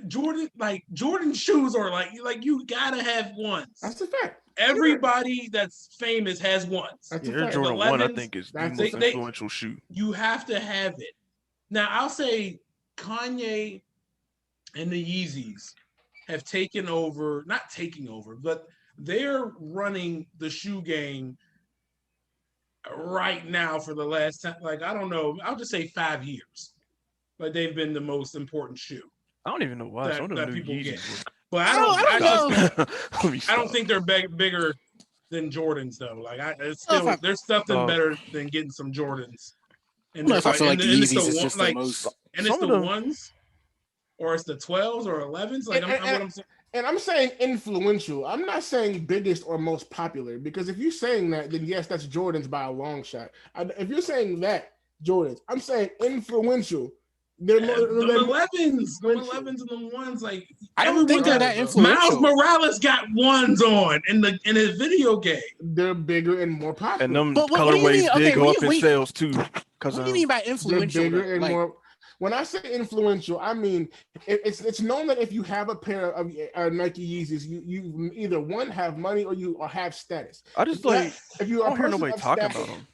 Jordan shoes are like you gotta have ones. That's a fact. Everybody that's famous has ones. Air Jordan 1, I think, is the most influential shoe. You have to have it. Now I'll say Kanye and the Yeezys have taken over, not taking over, but they're running the shoe game right now for the last time. Like, I don't know, I'll just say 5 years. Like, they've been the most important shoe. I don't even know why. That people get. But I don't think they're bigger than Jordans, though. Like, there's something better than getting some Jordans. And I feel like the Yeezys is just the most. And it's the ones. Or it's the 12s or 11s. Like, I'm saying. And I'm saying influential. I'm not saying biggest or most popular, because if you're saying that, then yes, that's Jordan's by a long shot. If you're saying that, Jordan's, I'm saying influential. They're the 11s and the ones like I don't think they're that influential. Miles Morales got ones on in his video game. They're bigger and more popular. And them colorways did go up in sales too. What do you mean by influential? They're bigger and more. When I say influential, I mean it's known that if you have a pair of Nike Yeezys, you either one have money or you have status. I just if you don't hear nobody talking about them.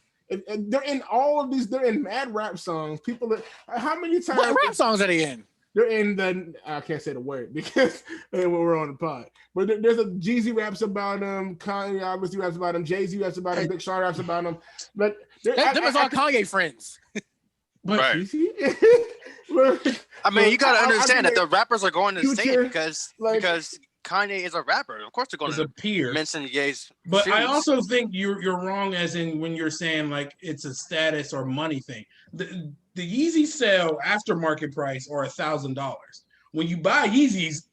They're in all of these. They're in mad rap songs. People are. How many times? What rap songs are they in? They're in the. I can't say the word because we're on the pod. But there's a Jeezy raps about them. Kanye obviously raps about them. Jay-Z raps about them. Big Sean raps about them. But them is all Kanye friends. But right. I mean, you gotta understand that the rappers are going to say it because Kanye is a rapper. Of course, they're going to peer. mention Ye's. But shoes. I also think you're wrong, as in when you're saying like it's a status or money thing. The Yeezy sell aftermarket price are $1,000. When you buy Yeezys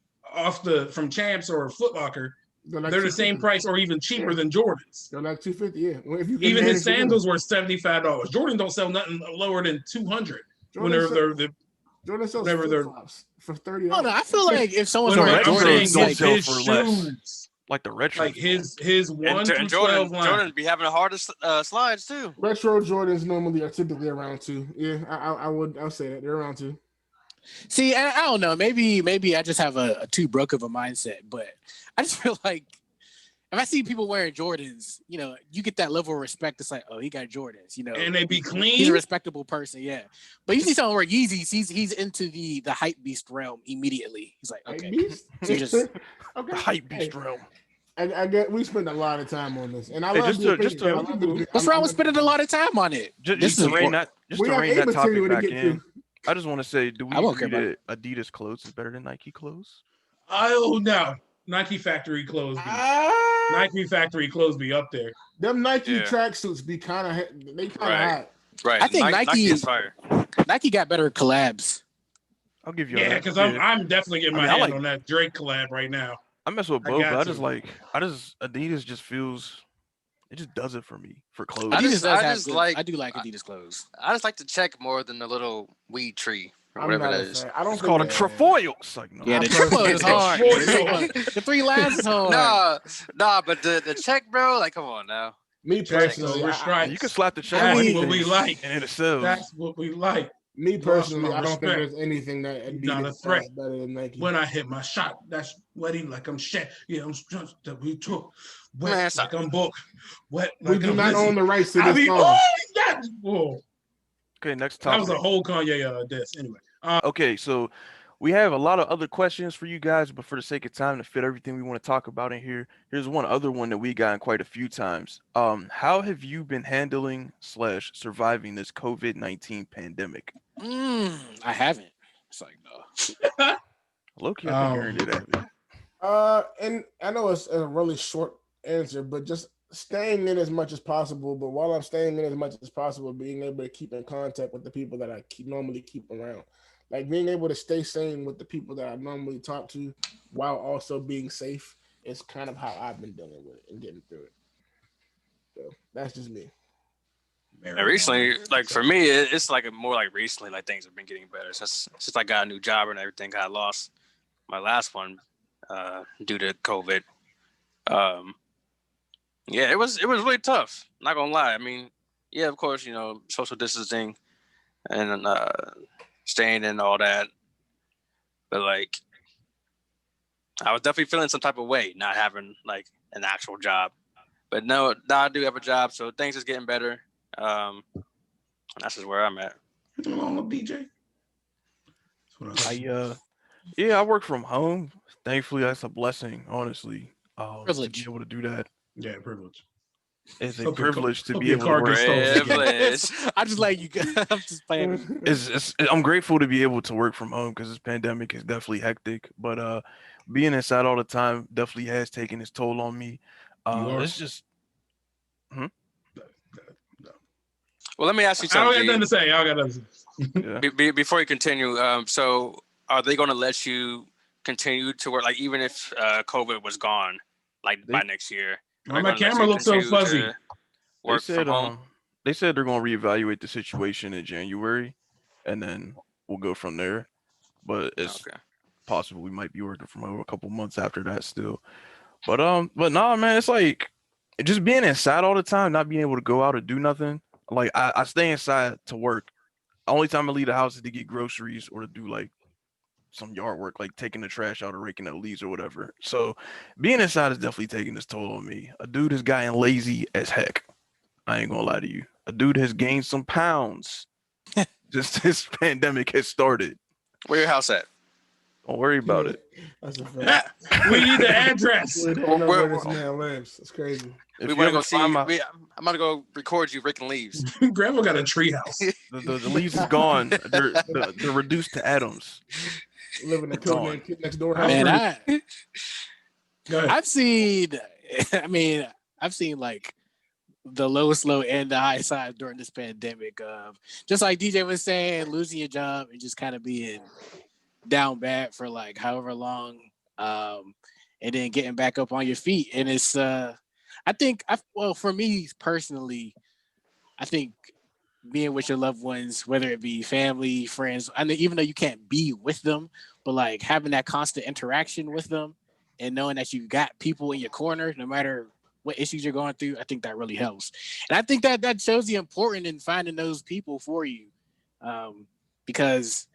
from Champs or Foot Locker, they're the same price or even cheaper than Jordans. They're like $250. Yeah. Well, if you even his sandals were $75. Jordan don't sell nothing lower than $200. Jordan sells flip-flops for $30. Oh no, I feel like if someone's wearing Jordans, like his shoes, like the retro, like his 1 through 12 line. Jordan be having the hardest slides too. Retro Jordans normally are typically around 2. Yeah, I'll say that they're around 2. See, I don't know. Maybe I just have a too broke of a mindset, but I just feel like if I see people wearing Jordans, you get that level of respect. It's like, oh, he got Jordans, and they be clean. He's a respectable person, yeah. But you see someone wear Yeezys, he's into the hype beast realm immediately. He's like, okay, so just okay. The hype beast realm. I get we spend a lot of time on this, and I love what's wrong with spending a lot of time on it? Just to rein that topic back in. I just want to say, do we agree that Adidas clothes is better than Nike clothes? Oh no, Nike factory clothes. Nike factory clothes be up there. Them Nike tracksuits be kind of hot. Right. I think Nike is fire. Nike got better collabs. I'll give you. Yeah, because I'm definitely getting my hand on that Drake collab right now. I mess with both, but Adidas just feels. It just does it for me for clothes. I do like Adidas clothes. I just like to check more than the little weed tree or whatever that is. It's called a trefoil. Like, no. Yeah, the trefoil is hard. The 3 lines is hard. Nah, but the check, bro. Like, come on now. Me personally, you can slap the check. That's what we like, and it sells. That's what we like. Me personally, I don't think there's anything that Adidas is better than Nike. When I hit my shot, that's wetting like I'm shit. Yeah, I'm just that we took wet like I'm booked. Wet. We do not own the rights to this song. Okay, next topic. That was a whole Kanye diss. Anyway. Okay, so we have a lot of other questions for you guys, but for the sake of time to fit everything we want to talk about in here, here's one other one that we gotten quite a few times. How have you been handling / surviving this COVID-19 pandemic? I haven't. It's like no. Low-key, I've been hearing it. And I know it's a really short answer, but just staying in as much as possible. But while I'm staying in as much as possible, being able to keep in contact with the people that I normally keep around. Like being able to stay sane with the people that I normally talk to while also being safe is kind of how I've been dealing with it and getting through it. So that's just me. And recently, like for me, it's like more like recently, like things have been getting better. Since I got a new job and everything, I lost my last one due to COVID. Yeah, it was really tough. Not gonna lie. I mean, yeah, of course, social distancing and staying in all that, but like I was definitely feeling some type of way not having like an actual job. But now I do have a job, so things is getting better. That's just where I'm at. DJ. I work from home. Thankfully, that's a blessing, honestly. Privilege. To be able to do that. Yeah, privilege. It's a privilege to be able to work. I just like you. I'm just playing. I'm grateful to be able to work from home because this pandemic is definitely hectic. But being inside all the time definitely has taken its toll on me. It's just. Well, let me ask you something. I don't got nothing to say. Before you continue, so are they going to let you continue to work, like even if COVID was gone, like by next year? My camera looks so fuzzy. Work from home. They said they're going to reevaluate the situation in January, and then we'll go from there. But it's possible we might be working from home a couple months after that still. But nah, man, it's like just being inside all the time, not being able to go out or do nothing. Like I stay inside to work. The only time I leave the house is to get groceries or to do like some yard work, like taking the trash out or raking up leaves or whatever. So being inside is definitely taking its toll on me. A dude has gotten lazy as heck. I ain't gonna lie to you. A dude has gained some pounds. Just this pandemic has started. Where your house at? Don't worry about it. That's a fact. We need the address. We don't know where this man lives. It's crazy. We want to go see. I'm about to go record you raking leaves. Grandma got a treehouse. The leaves is gone. They're reduced to atoms. Living in the kid next door. Man, I've seen. I mean, I've seen like the lowest low and the high side during this pandemic. Just like DJ was saying, losing your job and just kind of being down bad for like however long, and then getting back up on your feet. And it's I think for me personally, I think being with your loved ones, whether it be family, friends, I mean, even though you can't be with them, but like having that constant interaction with them and knowing that you've got people in your corner, no matter what issues you're going through, I think that really helps. And I think that shows the importance in finding those people for you, because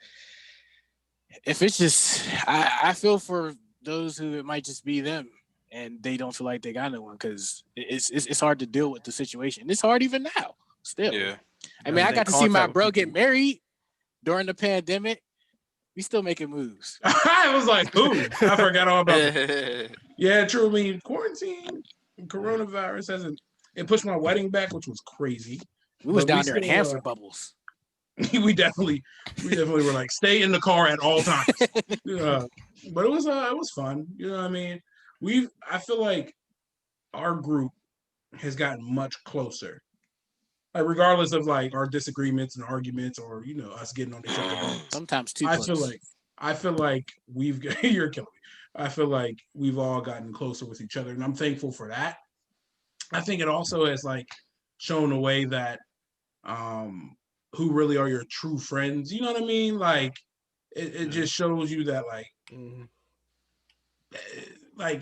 if it's just, I feel for those who it might just be them and they don't feel like they got no one, because it's hard to deal with the situation. It's hard even now, still. Yeah. I mean, I got to see my bro get married during the pandemic. We still making moves. I was like, ooh, I forgot all about it. Yeah, true. I mean, quarantine, coronavirus it pushed my wedding back, which was crazy. We was down there in Hanford bubbles. we definitely were like, stay in the car at all times. But it was fun. You know what I mean? I feel like our group has gotten much closer. Like regardless of like our disagreements and arguments, or us getting on each other. Sometimes too. I feel like you're killing me. I feel like we've all gotten closer with each other, and I'm thankful for that. I think it also has like shown a way that who really are your true friends. You know what I mean? Like it just shows you that like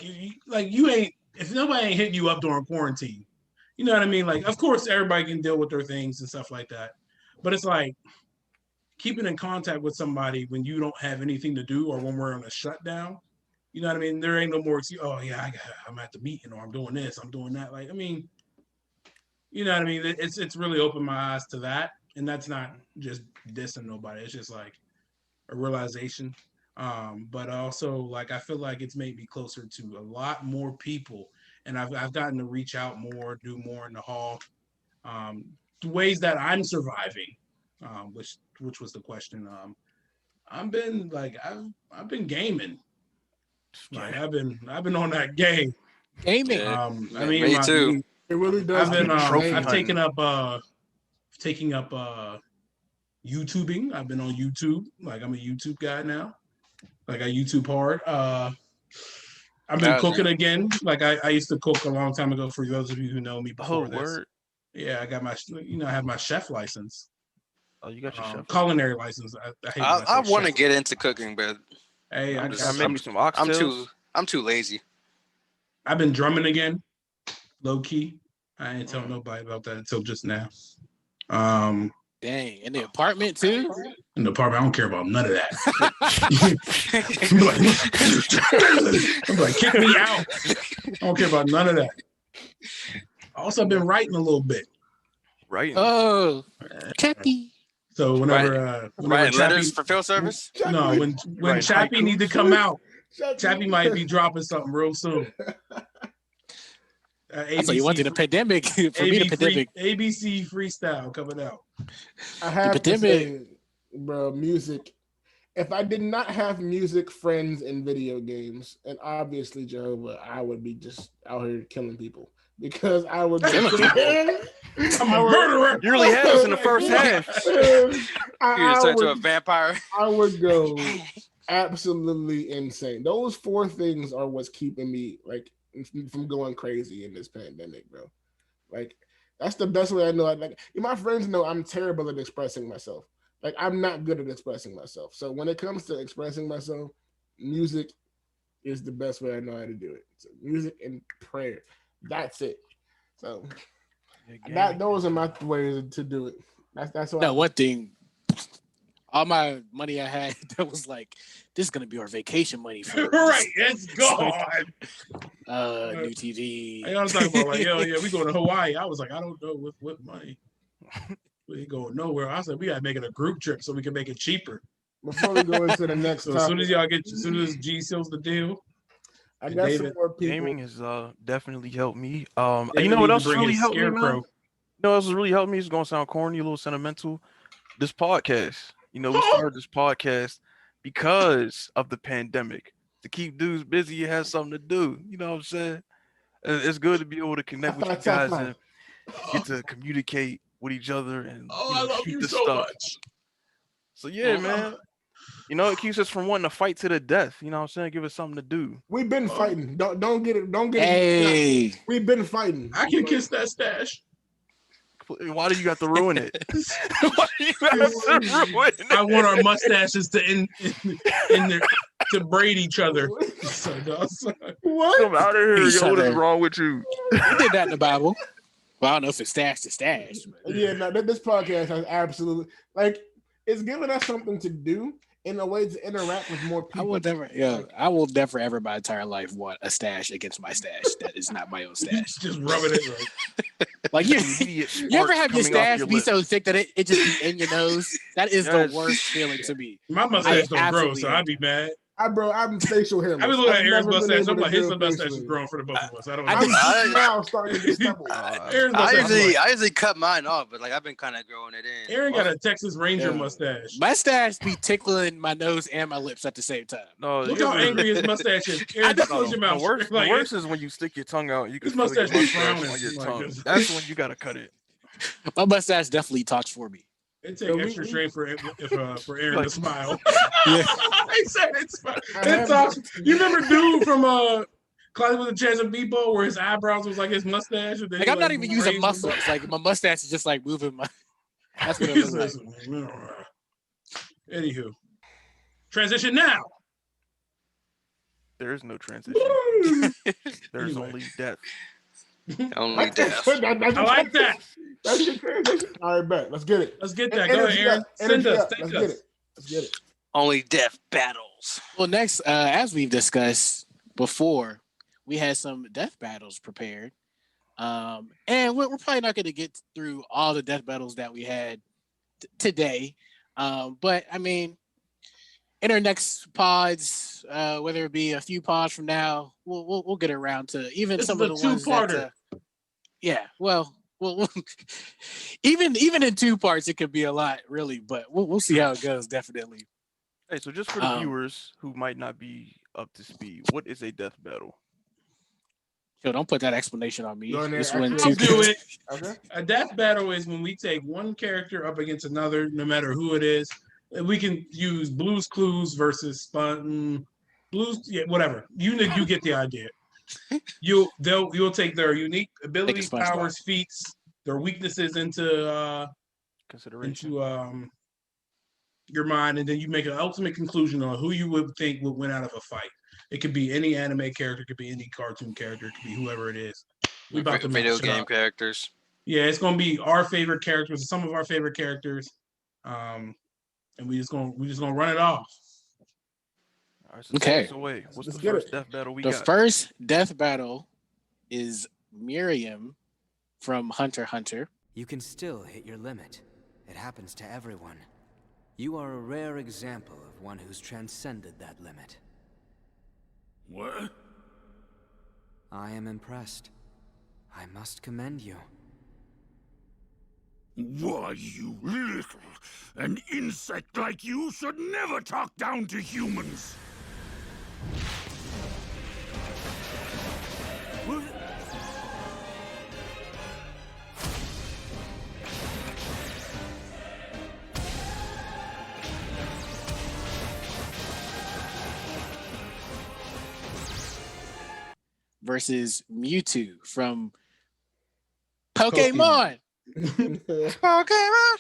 you ain't, if nobody ain't hitting you up during quarantine. You know what I mean? Like, of course, everybody can deal with their things and stuff like that. But it's like keeping in contact with somebody when you don't have anything to do or when we're on a shutdown. You know what I mean? There ain't no more excuse. Oh, yeah, I'm at the meeting, or I'm doing this, I'm doing that. Like, I mean, you know what I mean? It's really opened my eyes to that. And that's not just dissing nobody. It's just like a realization. But also, like, I feel like it's made me closer to a lot more people. And I've gotten to reach out more, do more in the hall. Ways that I'm surviving, which was the question. I've been gaming. Like I've been on that game. Gaming. I mean, me too. It really does. I've taken up YouTubing. I've been on YouTube. Like I'm a YouTube guy now. Like I YouTube hard. I've been cooking again. Like I used to cook a long time ago. For those of you who know me before this. Word. Yeah, I got my, I have my chef license. Oh, you got your chef culinary license. I want to get into cooking, but hey, I made me some oxtails. I'm too lazy. I've been drumming again, low key. I ain't telling nobody about that until just now. Dang, in the apartment too? In the apartment, I don't care about none of that. I'm like, kick me out. I don't care about none of that. Also, I've been writing a little bit. Right. Oh, Chappie. So whenever writing letters for field service? No, when Chappie need to come out, Chappie might be dropping something real soon. So you wanted a pandemic for me, the pandemic. ABC freestyle coming out. I have to say, bro, music. If I did not have music friends in video games, and obviously Jehovah, I would be just out here killing people because I would. I'm a murderer. You really had us in the first half. You just turned to a vampire. I would go absolutely insane. Those 4 things are what's keeping me like from going crazy in this pandemic, bro. Like that's the best way I know. My friends know I'm terrible at expressing myself. Like I'm not good at expressing myself. So when it comes to expressing myself, music is the best way I know how to do it. So music and prayer. That's it. So those are my ways to do it. That's what. No, one thing. All my money I had that was like, this is gonna be our vacation money for right. It's gone. New TV. I was talking about like, yeah, we going to Hawaii. I was like, I don't know what money. We ain't going nowhere. I said we gotta make it a group trip so we can make it cheaper. Before we go into the next so topic, as soon as G seals the deal. I got David, some more people. Gaming has definitely helped me. You know what else really helped me, man? You know what else really helped me? It's gonna sound corny, a little sentimental. This podcast. You know, we started this podcast because of the pandemic. To keep dudes busy, you have something to do. You know what I'm saying? It's good to be able to connect with you guys and get to communicate with each other and I love you so much. So yeah, man. You know, it keeps us from wanting to fight to the death. You know what I'm saying? Give us something to do. We've been fighting. Don't get it. Hey. We've been fighting. I can kiss that stash. Why do you have to ruin it? Why do you have to ruin it? I want our mustaches to in there to braid each other. What? Come out of here, yo! What is wrong with you? We did that in the Bible. Well, I don't know if it's stash to stash. But... Yeah, no, this podcast has absolutely it's giving us something to do in a way to interact with more people. I will never ever my entire life want a stash against my stash. That is not my own stash. Just rubbing it right. Like you ever have your stash be so thick that it just be in your nose? That is the worst feeling to me. My mustache don't grow, so I'd be mad. I'm facial hair. I was looking at Aaron's mustache. I'm like, his mustache is growing for the both of us. I don't know. I'm now starting to get stubble. I usually cut mine off, but I've been kind of growing it in. Aaron got a Texas Ranger mustache. My stash be tickling my nose and my lips at the same time. No, look how angry his mustache is. Aaron, just close your mouth. The worst is when you stick your tongue out. You can feel your mustache on your tongue. That's when you gotta cut it. My mustache definitely talks for me. It takes extra strength for Aaron to smile. Yeah. He said it talks. You remember dude from Cloudy with a Chance of Meatball where his eyebrows was like his mustache? I'm not even using muscles. Like my mustache is just like moving my. That's what it looks like. Anywho, transition now. There is no transition. There's only death. Only death. I like that. That's your transition. All right, bet. Let's get it. Let's get that. Go ahead, Aaron. Send us. Take us. Let's get it. Only death battles. Well, next, as we've discussed before, we had some death battles prepared. And we're probably not going to get through all the death battles that we had today. But, I mean, in our next pods, whether it be a few pods from now, we'll get around to even some of the ones that... Yeah, well, even in 2 parts, it could be a lot, really. But we'll see how it goes, definitely. Hey, so just for the viewers who might not be up to speed, what is a death battle? Yo, don't put that explanation on me. This one I'll do it. Okay. A death battle is when we take one character up against another, no matter who it is. We can use Blue's Clues versus Blues, yeah, whatever. You get the idea. You'll take their unique abilities, powers, feats, their weaknesses into consideration, into your mind, and then you make an ultimate conclusion on who you would think would win out of a fight. It could be any anime character, it could be any cartoon character, it could be whoever it is. We about to video game characters. Yeah, it's gonna be our favorite characters, some of our favorite characters, and we just gonna run it off. All right, so okay. What's the first death battle we got? The first death battle is Miriam from Hunter x Hunter. You can still hit your limit. It happens to everyone. You are a rare example of one who's transcended that limit. What? I am impressed. I must commend you. Why, you little... An insect like you should never talk down to humans! What? versus Mewtwo from Pokemon. Pokemon.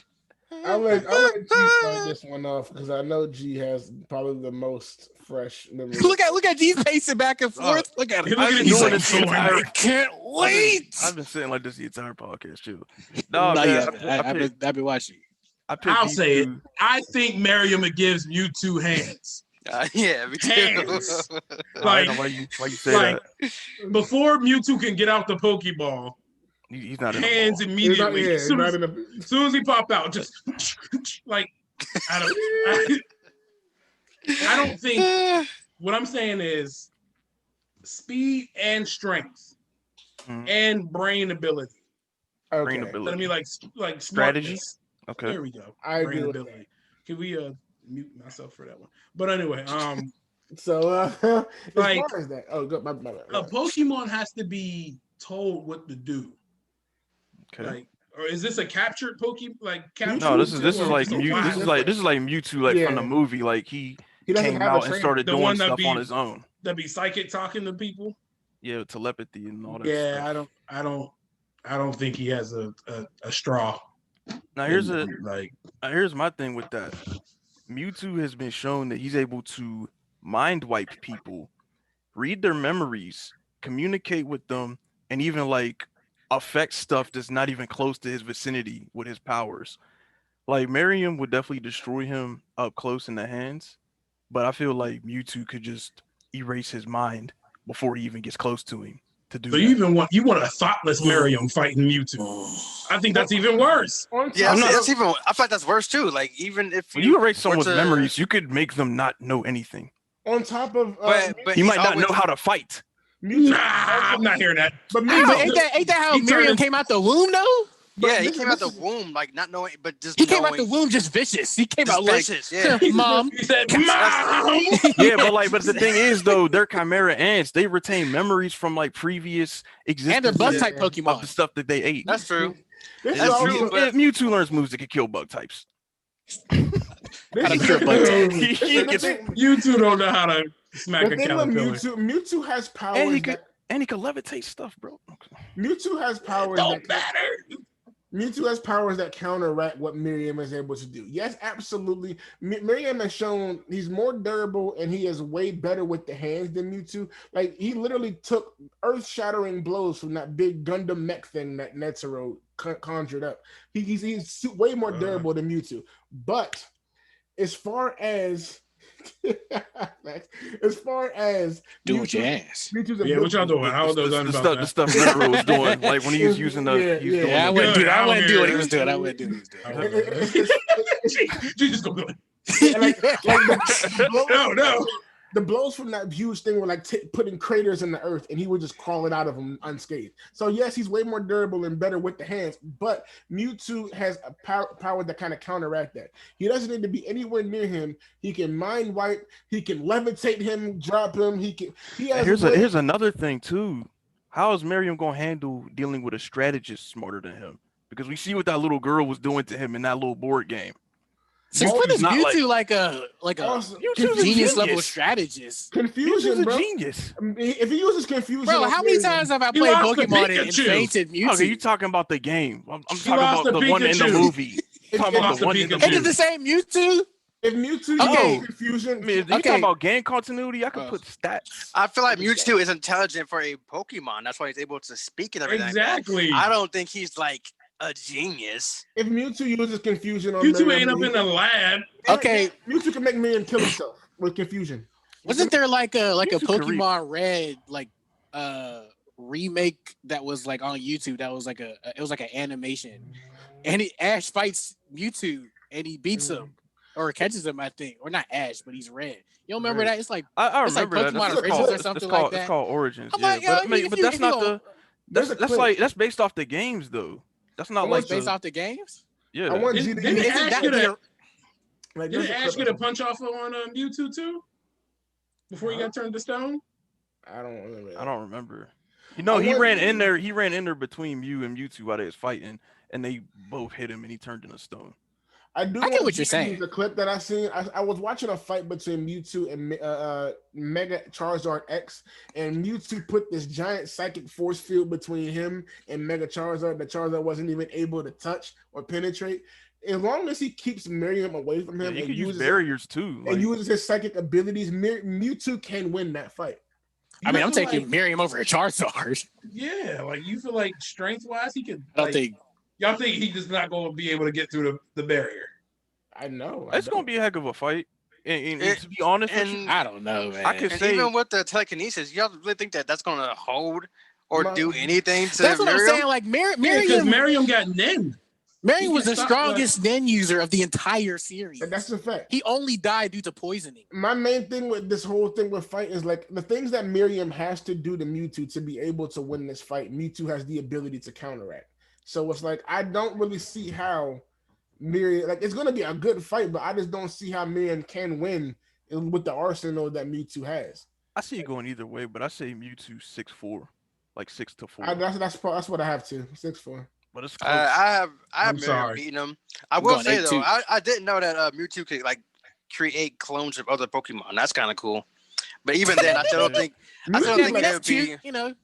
I'll let G start this one off because I know G has probably the most fresh memories. Look at G's pacing back and forth. Look at him. I've been doing this the entire. I can't wait. I've been sitting like this the entire podcast too. No, I've been watching. I'll say it. I think Merriam gives Mewtwo hands. Yeah, me too. Hands. Like, why you say that? Before Mewtwo can get out the Pokeball, He's not in hands immediately. As soon as he pop out, just like I don't think. What I'm saying is speed and strength and brain ability. Okay. Brain ability. I mean, like strategy. Smartness. Okay. There we go. I agree brain with ability. that. Can we mute myself for that one? But anyway, So as like, far as that, my a Pokemon has to be told what to do. Okay. Like, or is this a captured Pokemon? Like, captured No, this is like Mewtwo. This is like Mewtwo, from the movie. Like he came out and started doing stuff on his own. That be psychic talking to people. Yeah, telepathy and all that. Yeah, stuff. I don't think he has a straw. Now here's my thing with that. Mewtwo has been shown that he's able to mind wipe people, read their memories, communicate with them, and even like affect stuff that's not even close to his vicinity with his powers. Like Miriam would definitely destroy him up close in the hands, but I feel like Mewtwo could just erase his mind before he even gets close to him to do. So you want a thoughtless Miriam fighting Mewtwo? I think that's even worse. Yeah, that's even. I feel like that's worse too. Like even if when you erase someone's memories, you could make them not know anything. On top of, but he might not know how to fight. Nah, I'm not hearing that. But ain't that how Miriam came out the womb though? Yeah, he came out the womb like not knowing, but just he came out the womb just vicious. He came out vicious, like, yeah. Mom. He said, Mom. Yeah, but the thing is though, they're Chimera ants. They retain memories from like previous existence and the bug type Pokemon, of the stuff that they ate. That's true. That's true. But Mewtwo learns moves that can kill bug types. Mewtwo don't know how to smack a caterpillar. Mewtwo has powers. And he can levitate stuff, bro. Mewtwo has powers. Don't matter. Mewtwo has powers that counteract what Miriam is able to do. Yes, absolutely. Miriam has shown he's more durable and he is way better with the hands than Mewtwo. Like he literally took earth-shattering blows from that big Gundam mech thing that Netero conjured up. He's way more durable than Mewtwo. But as far as do what your ass. Yeah, what y'all doing? I don't know nothing about the stuff Netero was doing, like when he was using the. I wouldn't do what he was doing. I wouldn't do what he was doing. You just go do it. No. The blows from that huge thing were like putting craters in the earth, and he would just crawl it out of them unscathed. So yes, he's way more durable and better with the hands, but Mewtwo has a power that kind of counteract that. He doesn't need to be anywhere near him. He can mind wipe. He can levitate him, drop him. Here's another thing too. How is Miriam gonna handle dealing with a strategist smarter than him? Because we see what that little girl was doing to him in that little board game. Since when is Mewtwo like a genius level strategist? Confusion, bro. Genius. If he uses confusion, bro, how many times have I played Pokemon and fainted Mewtwo? Okay, you talking about the game? I'm talking about the one in the movie. Talking about the one in the movie. Ain't it the same Mewtwo? If Mewtwo uses confusion, you talking about game continuity? I could put stats. I feel like Mewtwo is intelligent for a Pokemon. That's why he's able to speak and everything. Exactly. I don't think he's like a genius. If Mewtwo uses confusion on Mewtwo ain't up in the lab. Okay. Mewtwo can make Miriam kill himself with confusion. Wasn't there like a Pokemon Red remake that was like on YouTube that was like it was like an animation. And Ash fights Mewtwo and he beats him. Or catches him, I think. Or not Ash, but he's red. You don't remember that? It's like I remember like Pokemon Origins or something like that. It's called Origins. But that's not that's based off the games though. That's not like based off the games. Yeah. I want you to didn't Ash get a punch off on Mewtwo too? Before he got turned to stone? I don't remember. I don't remember. You know, he ran in there between Mew and Mewtwo while they was fighting, and they both hit him, and he turned into stone. I do. I get what you're saying. The clip that I seen, I was watching a fight between Mewtwo and Mega Charizard X, and Mewtwo put this giant psychic force field between him and Mega Charizard that Charizard wasn't even able to touch or penetrate. As long as he keeps Miriam away from him, you can use barriers too, and uses his psychic abilities, Mewtwo can win that fight. I mean, I'm taking Miriam over a Charizard. Yeah, like you feel like strength wise, he could. I don't think. Y'all think he's just not going to be able to get through the barrier? I know. It's going to be a heck of a fight. And to be honest, I don't know, man. I could say, even with the telekinesis, y'all really think that that's going to hold or do anything to Miriam? That's what I'm saying. Like Miriam, because Miriam got Nen. Miriam was the strongest Nen user of the entire series. And that's a fact. He only died due to poisoning. My main thing with this whole thing with fight is like the things that Miriam has to do to Mewtwo to be able to win this fight. Mewtwo has the ability to counteract. So it's like I don't really see how Miriam, like it's gonna be a good fight, but I just don't see how Miriam can win with the arsenal that Mewtwo has. I see it going either way, but I say Mewtwo 6'4", like 6 to 4. That's what I have to 6'4". But it's close. I have Miriam beating him. I will say though, I didn't know that Mewtwo could like create clones of other Pokemon. That's kind of cool. But even then, I still don't think it would be. You know.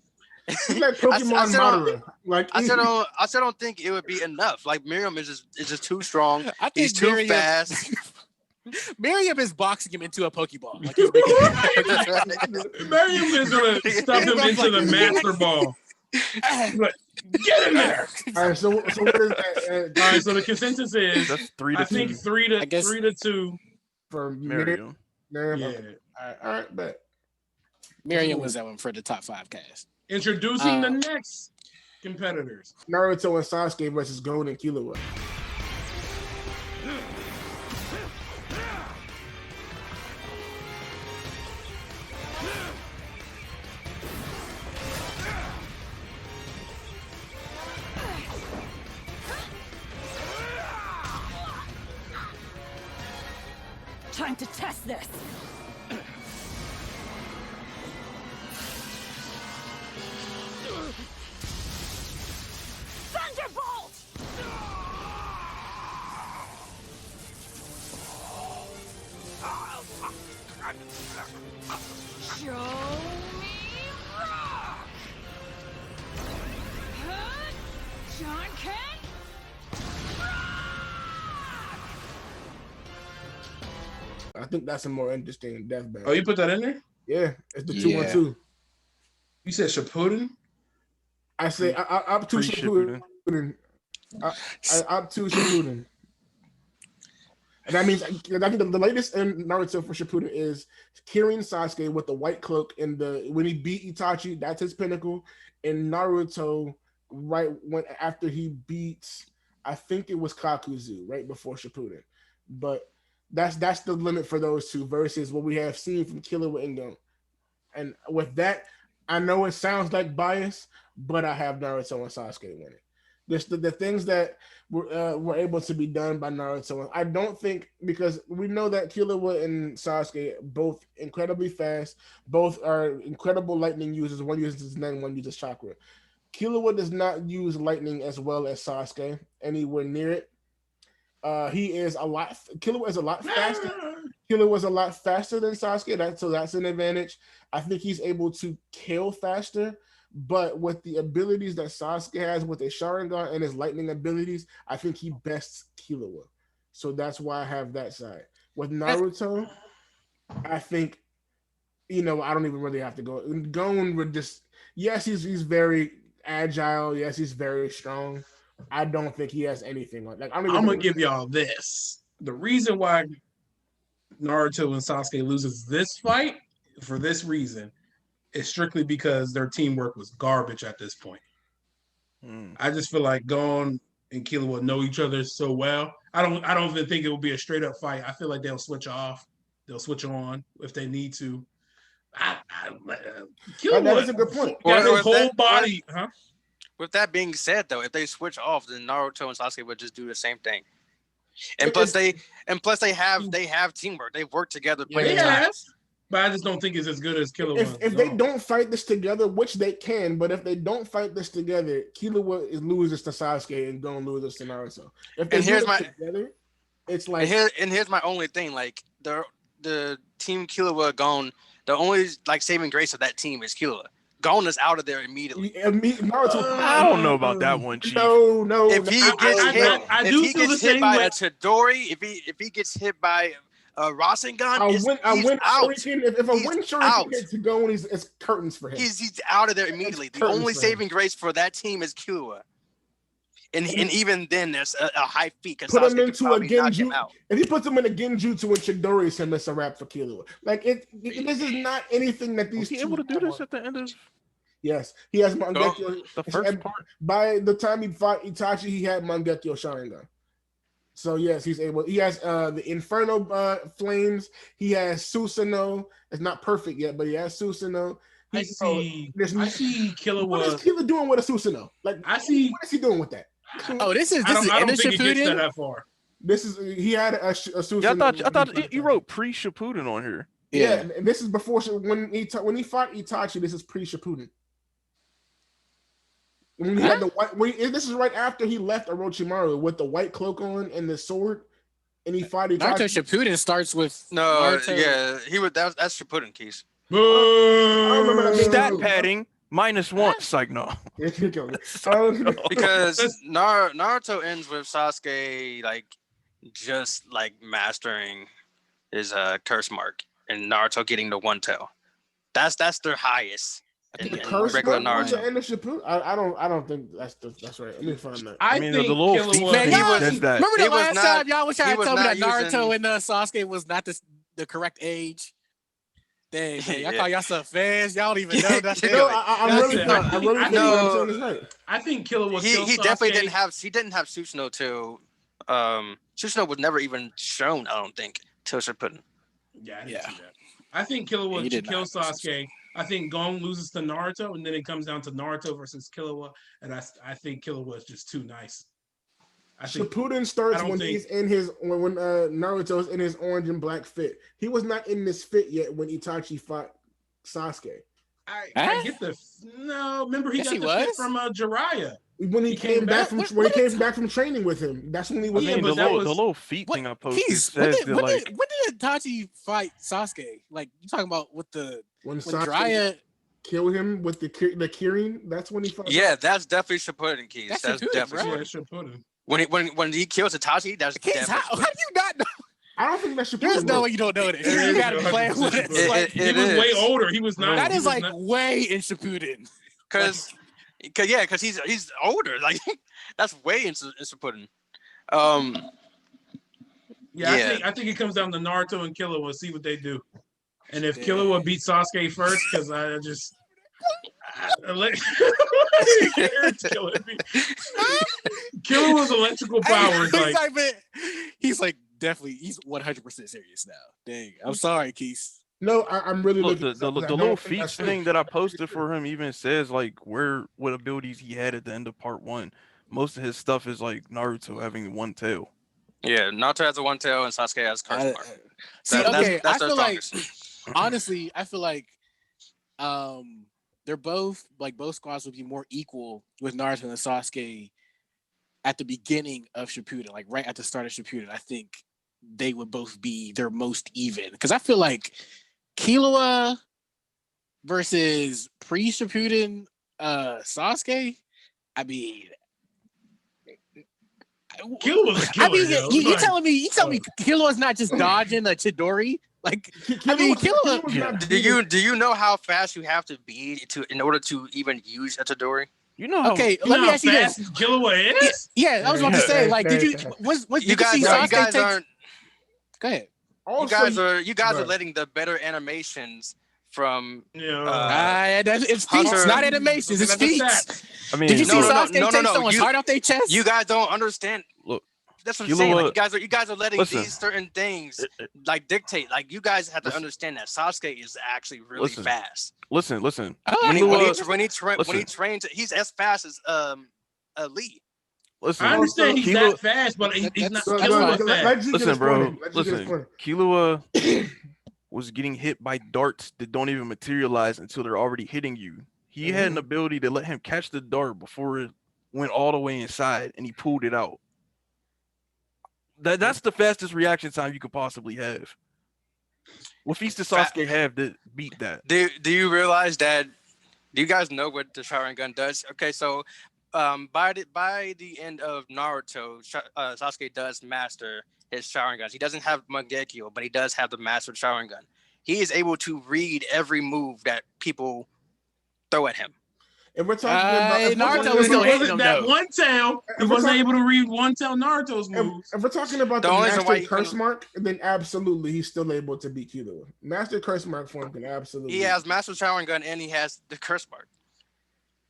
Like Pokemon Madara. Like I still don't think it would be enough. Like Miriam is just too strong. I think he's too fast. Miriam is boxing him into a Pokeball. Like Miriam is gonna stuff him into the Master Ball. Like, get in there. All right, so what is that? All right, so the consensus is that's 3 to 2. I think 3 to 2 for Miriam. Yeah. All right, bet. Miriam was that one for the top 5 cast. Introducing the next competitors. Naruto and Sasuke versus Gon and Killua. Time to test this. Thunderbolt! Show me rock! John Ken? I think that's a more interesting death battle. Oh, you put that in there? Yeah, it's the 2-1-2. You said Shippuden? I say up to Shippuden. Up to Shippuden. And that means I think the latest in Naruto for Shippuden is Kirin Sasuke with the white cloak and when he beat Itachi, that's his pinnacle. And Naruto, after he beats, I think it was Kakuzu right before Shippuden. But that's the limit for those two versus what we have seen from Killua and Gon. And with that, I know it sounds like bias, but I have Naruto and Sasuke winning. Just the things that were able to be done by Naruto. I don't think, because we know that Killua and Sasuke both incredibly fast, both are incredible lightning users. One uses his Nen, one uses chakra. Killua does not use lightning as well as Sasuke, anywhere near it. Killua is a lot faster. Killua was a lot faster than Sasuke, so that's an advantage. I think he's able to kill faster, but with the abilities that Sasuke has with his Sharingan and his lightning abilities, I think he bests Killua. So that's why I have that side. With Naruto, I think, I don't even really have to go. Gon would just, yes, he's very agile. Yes, he's very strong. I don't think he has anything like that. I'm gonna give y'all this. The reason why Naruto and Sasuke loses this fight for this reason is strictly because their teamwork was garbage at this point. I just feel like Gon and Killua know each other so well. I don't even think it will be a straight up fight. I feel like they'll switch off. They'll switch on if they need to. Killua, that is a good point. Got his whole body, huh? With that being said, though, if they switch off, then Naruto and Sasuke would just do the same thing. And plus they have teamwork. They've worked together plenty of times. But I just don't think it's as good as Killua. If they don't fight this together, which they can, but if they don't fight this together, Killua loses to Sasuke and Gon loses to Naruto. If they together, It's like here's my only thing. Like the team Killua gone. The only like saving grace of that team is Killua. Gon is out of there immediately. I don't know about that one, Chief. No. If he gets hit, I do feel the same by way. a Chidori, if he gets hit by a Rasengan, he's out. If a wind shuriken gets Gon, it's curtains for him. He's out of there immediately. The only saving grace for that team is Killua. And even then, there's a high feat. Put him into a Genjutsu. If he puts him in a Genjutsu and Chidori him, it's a wrap for Killua. Like this is not anything that these. Was he able to do this at the end of? Yes, he has Mangekyo. The first part. By the time he fought Itachi, he had Mangekyo Sharingan. So yes, he's able. He has the Inferno flames. He has Susanoo. It's not perfect yet, but he has Susanoo. I see Killua. What is Killua doing with a Susanoo? Like I see. What is he doing with that? Oh, this is I don't think Shippuden? it gets that far. This is he had a Susanoo. Yeah, I thought you wrote pre-Shippuden on here. Yeah, and this is before when he fought Itachi. This is pre-Shippuden. When he had the white, this is right after he left Orochimaru with the white cloak on and the sword, and he fought Itachi. Naruto Shippuden starts with Naruto. Yeah, he would. That's Shippuden, Keys. Stat padding -1. Psych, no. Because Naruto ends with Sasuke just mastering his curse mark, and Naruto getting the one tail. That's their highest. In regular Naruto. I don't think that's right. Let me find that. I mean, think the little Killua, man, remember the last time y'all was trying to tell me that using... Naruto and Sasuke was not the correct age? Dang, y'all call yourself fans. Y'all don't even know that. I think Killua was. He definitely didn't have. He didn't have Susanoo till. Susanoo was never even shown. I don't think till Shippuden. Yeah, I didn't see that. I think Killua should kill Sasuke. I think Gon loses to Naruto, and then it comes down to Naruto versus Killua, and I think Killua is just too nice. Shippuden starts when he's in his when Naruto's in his orange and black fit. He was not in this fit yet when Itachi fought Sasuke. I get the remember he got the fit from Jiraiya. When he came back from training with him, that's when he was. the little feet thing I posted when did Itachi fight Sasuke? Like you talking about with the when Jiraiya killed him with the Kirin? That's when he fought. Yeah, that's definitely Shippuden, Keys. That's definitely Shippuden. When he kills Itachi, that's Keys, how do you not know? I don't think that's Shippuden. There's no way you don't know this. You gotta be playing with it. He was way older. He was not. That is way in Shippuden. Because he's older. Like that's way in Shippuden. I think it comes down to Naruto and Killua. See what they do, and if Killua beats Sasuke first, because I just. Killua's electrical powers. He's definitely he's 100% serious now. Dang, I'm sorry, Keith. No, I'm really looking. The little feat thing that I posted for him even says what abilities he had at the end of part 1. Most of his stuff is like Naruto having one tail. Yeah, Naruto has a one tail and Sasuke has curse mark. I feel like honestly, I feel like they're both both squads would be more equal with Naruto and Sasuke at the beginning of Shippuden, right at the start of Shippuden. I think they would both be their most even because I feel like Killua versus pre-Shippuden Sasuke. I mean, Killua's killer. I mean, you telling me Killua's not just dodging a Chidori? Killua. Do you know how fast you have to be in order to even use a Chidori? You know. Okay, let me ask you this. Killua is? Yeah, I was about to say. Did you? Did you see Sasuke take? Go ahead. You guys are letting the better animations from it's feats, not animations. It's feats. I mean, did you see Sasuke take someone's heart off their chest? You guys don't understand. Look, that's what I'm saying. You guys are letting these certain things dictate. You guys have to understand that Sasuke is actually really fast. Listen. When he trains, he's as fast as Lee. Listen, I understand he's that fast, but he's not fast. Listen, bro. Listen, Killua was getting hit by darts that don't even materialize until they're already hitting you. He had an ability to let him catch the dart before it went all the way inside, and he pulled it out. That's the fastest reaction time you could possibly have. What feats does Sasuke have to beat that? Do you realize that? Do you guys know what the Sharingan does? Okay, so by the end of Naruto, Sasuke does master his Sharingan. He doesn't have Mangekyo, but he does have the mastered Sharingan. He is able to read every move that people throw at him. If we're talking about Naruto was still hitting him that though. one tail, he wasn't able to read one tail Naruto's moves. If we're talking about The the only reason why master you curse can- mark, then absolutely he's still able to beat Killua. Master curse mark form can absolutely. He has mastered Sharingan and he has the curse mark.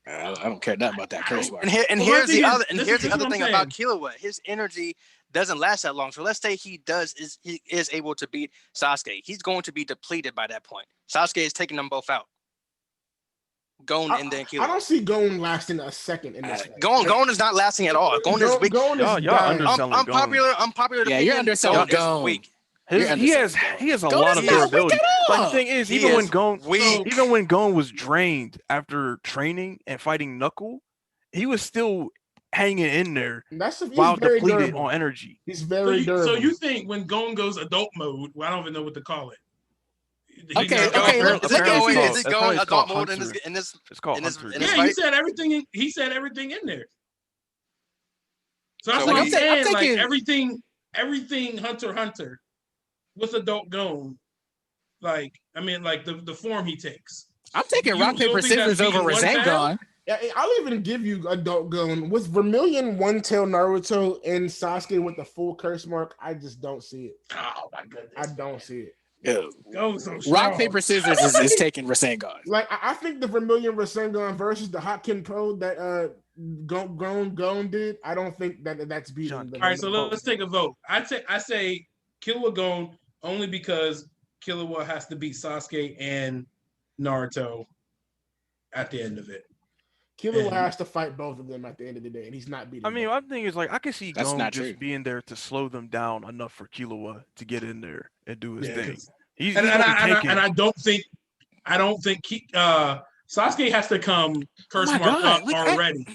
I don't care nothing about that curse mark. And Well, here's the the thing other is- and this here's is the other what thing I'm about Killua. His energy doesn't last that long. So let's say he is able to beat Sasuke. He's going to be depleted by that point. Sasuke is taking them both out. Gon and then Killua. I don't see Gon lasting a second in this fight. Gon is not lasting at all. Gon is weak. Gon is Y'all dying. underselling Gon. Unpopular Yeah, opinion, you're underselling Gon is Gon. weak. He has a lot of is not durability. weak at Like all. the thing is, He even is when Gon weak. even when Gon was drained after training and fighting Knuckle, he was still hanging in there He's while very depleted durable. on energy. He's very durable. So you think when Gon goes adult mode, well, I don't even know what to call it. Okay, Is it okay, going- let me ask you this. Is it going It's called adult mode in Hunter. this? It's called in this- Hunter. in this Yeah, fight? he said everything in there. So that's So what like, I'm saying. I'm Like thinking- everything Hunter with adult Gon. Like I mean, like the form he takes. I'm taking You rock don't paper think that's scissors over beating one Rasengan. Yeah, I'll even give you adult Gon with Vermilion, One Tail Naruto, and Sasuke with the full curse mark. I just don't see it. Oh my goodness! I don't see it. Gon's so strong. Rock paper scissors is taking Rasengan. Like I think the Vermilion Rasengan versus the Hotkin Pro that Gon did. I don't think that's beating. All right, so let's take a vote. I say Killua Gon only because Killua has to beat Sasuke and Naruto at the end of it. Killua has to fight both of them at the end of the day, and he's not beating. I mean, my thing is like I can see That's Gon not just true. being there to slow them down enough for Killua to get in there and do his Yeah, thing. 'cause- He's And gonna be I taking. don't think Sasuke has to come curse my mark God, up like, already.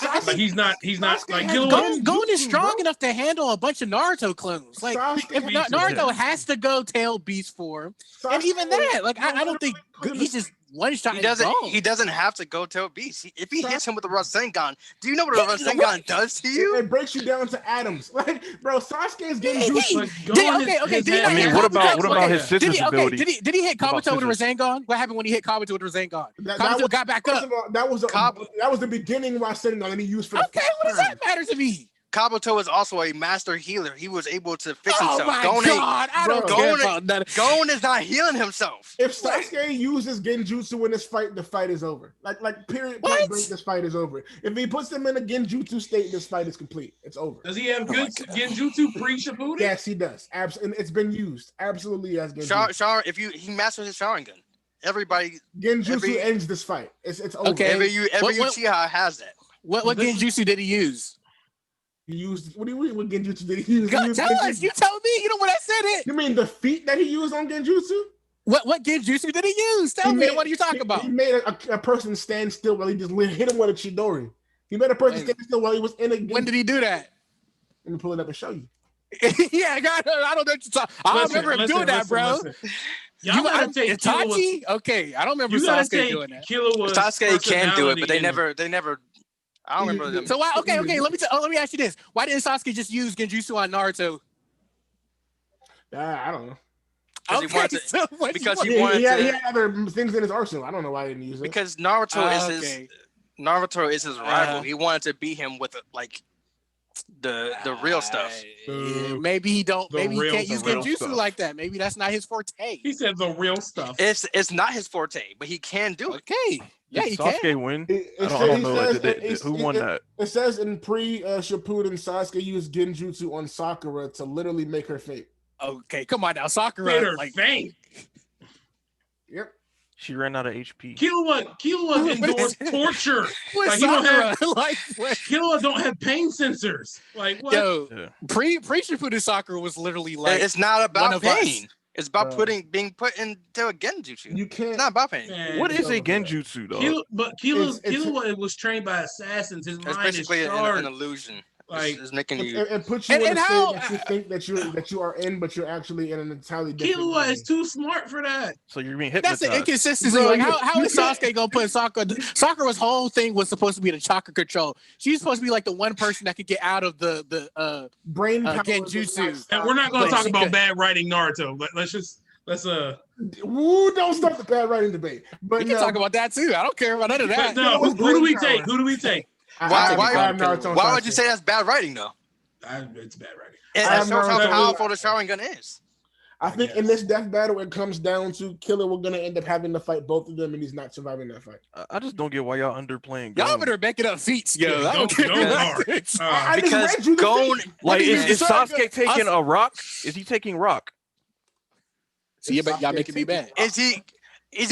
Like he's not Sasuke like has Killua. Gon is Jutsu, strong bro. enough to handle a bunch of Naruto clones. Like Sasuke if has Naruto Jutsu. has to go tail beast form, and Sasuke- even that, like I don't think he's just one shot. He He doesn't have to go to a beast. If he hits him with a Rasengan, do you know what a He- Rasengan what? does to you? It breaks you down to atoms. Like, bro, Sasuke is getting He- Jutsu. But Did, Gon okay, is- okay. his Did he head- not I mean, hit what Kabuto? about Okay, his scissors ability? Did he hit What about Kabuto with a scissors? Rasengan? What happened when he hit Kabuto with a Rasengan? That Kabuto was- got back First up. of all, that was the beginning Rasengan that he used for the Okay, what does that matter to me? Kabuto is also a master healer. He was able to fix Oh himself. my Gon ain't- god, I don't Bro, care Gon- about none. Gon is not healing himself. If Sasuke uses Genjutsu in this fight, the fight is over. Like period. What? Point blank, this fight is over. If he puts him in a Genjutsu state, this fight is complete. It's over. Does he have Oh good Genjutsu pre-Shippuden? Yes, he does. Absolutely, it's been used. Absolutely, as Genjutsu. If he masters his Sharingan, everybody, Genjutsu ends this fight. It's over. Okay. every What- Uchiha has that. What Genjutsu did he use? He used what do you mean? What Genjutsu did he use? Go, He used tell us. Genjutsu. You told me. You know what I said it. You mean the feat that he used on Genjutsu? What Genjutsu did he use? Tell me. What are you talking about? He made a person stand still while he just hit him with a Chidori. He made a person stand still while he was in a. When did he do that? Let me pull it up and show you. Yeah, I don't know what you're talking. I don't remember him doing that, bro. Y'all gotta take Itachi? Okay, I don't remember You gotta Sasuke take doing that. Killua's Sasuke can do it, but they personality never. I don't remember them. So why? Okay. Let me ask you this: why didn't Sasuke just use Genjutsu on Naruto? I don't know. Because he wanted to- so what because you he want- wanted he to- had other things in his arsenal. I don't know why he didn't use it. Because Naruto is his rival. Uh, He wanted to beat him with like the real stuff. Maybe he don't. The Maybe he real- can't the use real Genjutsu stuff. like that. Maybe that's not his forte. He said the real stuff. It's not his forte, but he can do it. Okay. Yeah, Did he Sasuke can. win? I I don't know. Who won that? It says in pre-Shippuden, Sasuke used Genjutsu on Sakura to literally make her faint. Okay, come on now, Made Sakura. her Like, faint. Yep. She ran out of HP. Killua endured torture. what Like, he don't Sakura? have- like, what? Killua don't have pain sensors. Like what? Yo, Yeah. pre-Shippuden Sakura was literally like, It's not one about of us. pain. It's about being put into a genjutsu. You can't. It's not about pain. Man, What is a over that. Genjutsu though? Killua It's- was trained by assassins. His It's mind is basically an charged. illusion. Like it's making you and put you in a state that you think that you are in, but you're actually in an entirely different. Killua is too smart for that. So you're being hypnotized. That's the inconsistency. Bro, like, how is Sasuke gonna put Sakura? Sakura's whole thing was supposed to be the chakra control. She's supposed to be like the one person that could get out of the brain genjutsu. And we're not gonna talk about bad writing Naruto. Let's Woo, don't start the bad writing debate. But we can talk about that too. I don't care about none of that. No, who do we take? Who do we take? Why would you say that's bad writing though? It's bad writing. It shows how powerful the Sharingan is. I think in this death battle, it comes down to Killer. We're gonna end up having to fight both of them, and he's not surviving that fight. I just don't get why y'all underplaying. Y'all better make it up feats, yo. I don't care. Because Gon, like, is Sasuke taking a rock? Is he taking rock? See, y'all making me bad. Is he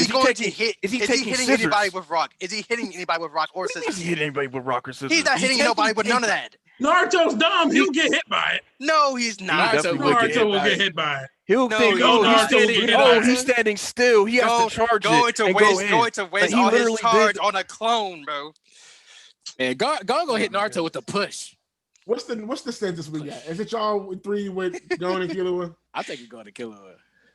going to hit? Is he hitting anybody with rock? Is he hitting anybody with rock or scissors? Is he hitting anybody with rock or scissors? He's not hitting nobody with none of that. Naruto's dumb. He'll get hit by it. No, he's not. Naruto will get hit by it. He'll think, he's standing still. He has to charge it. Going to waste all his charge on a clone, bro. And Gon gonna hit Naruto with a push. What's the census we got? Is it y'all three with Gon and Killua? I think you're going to Killua.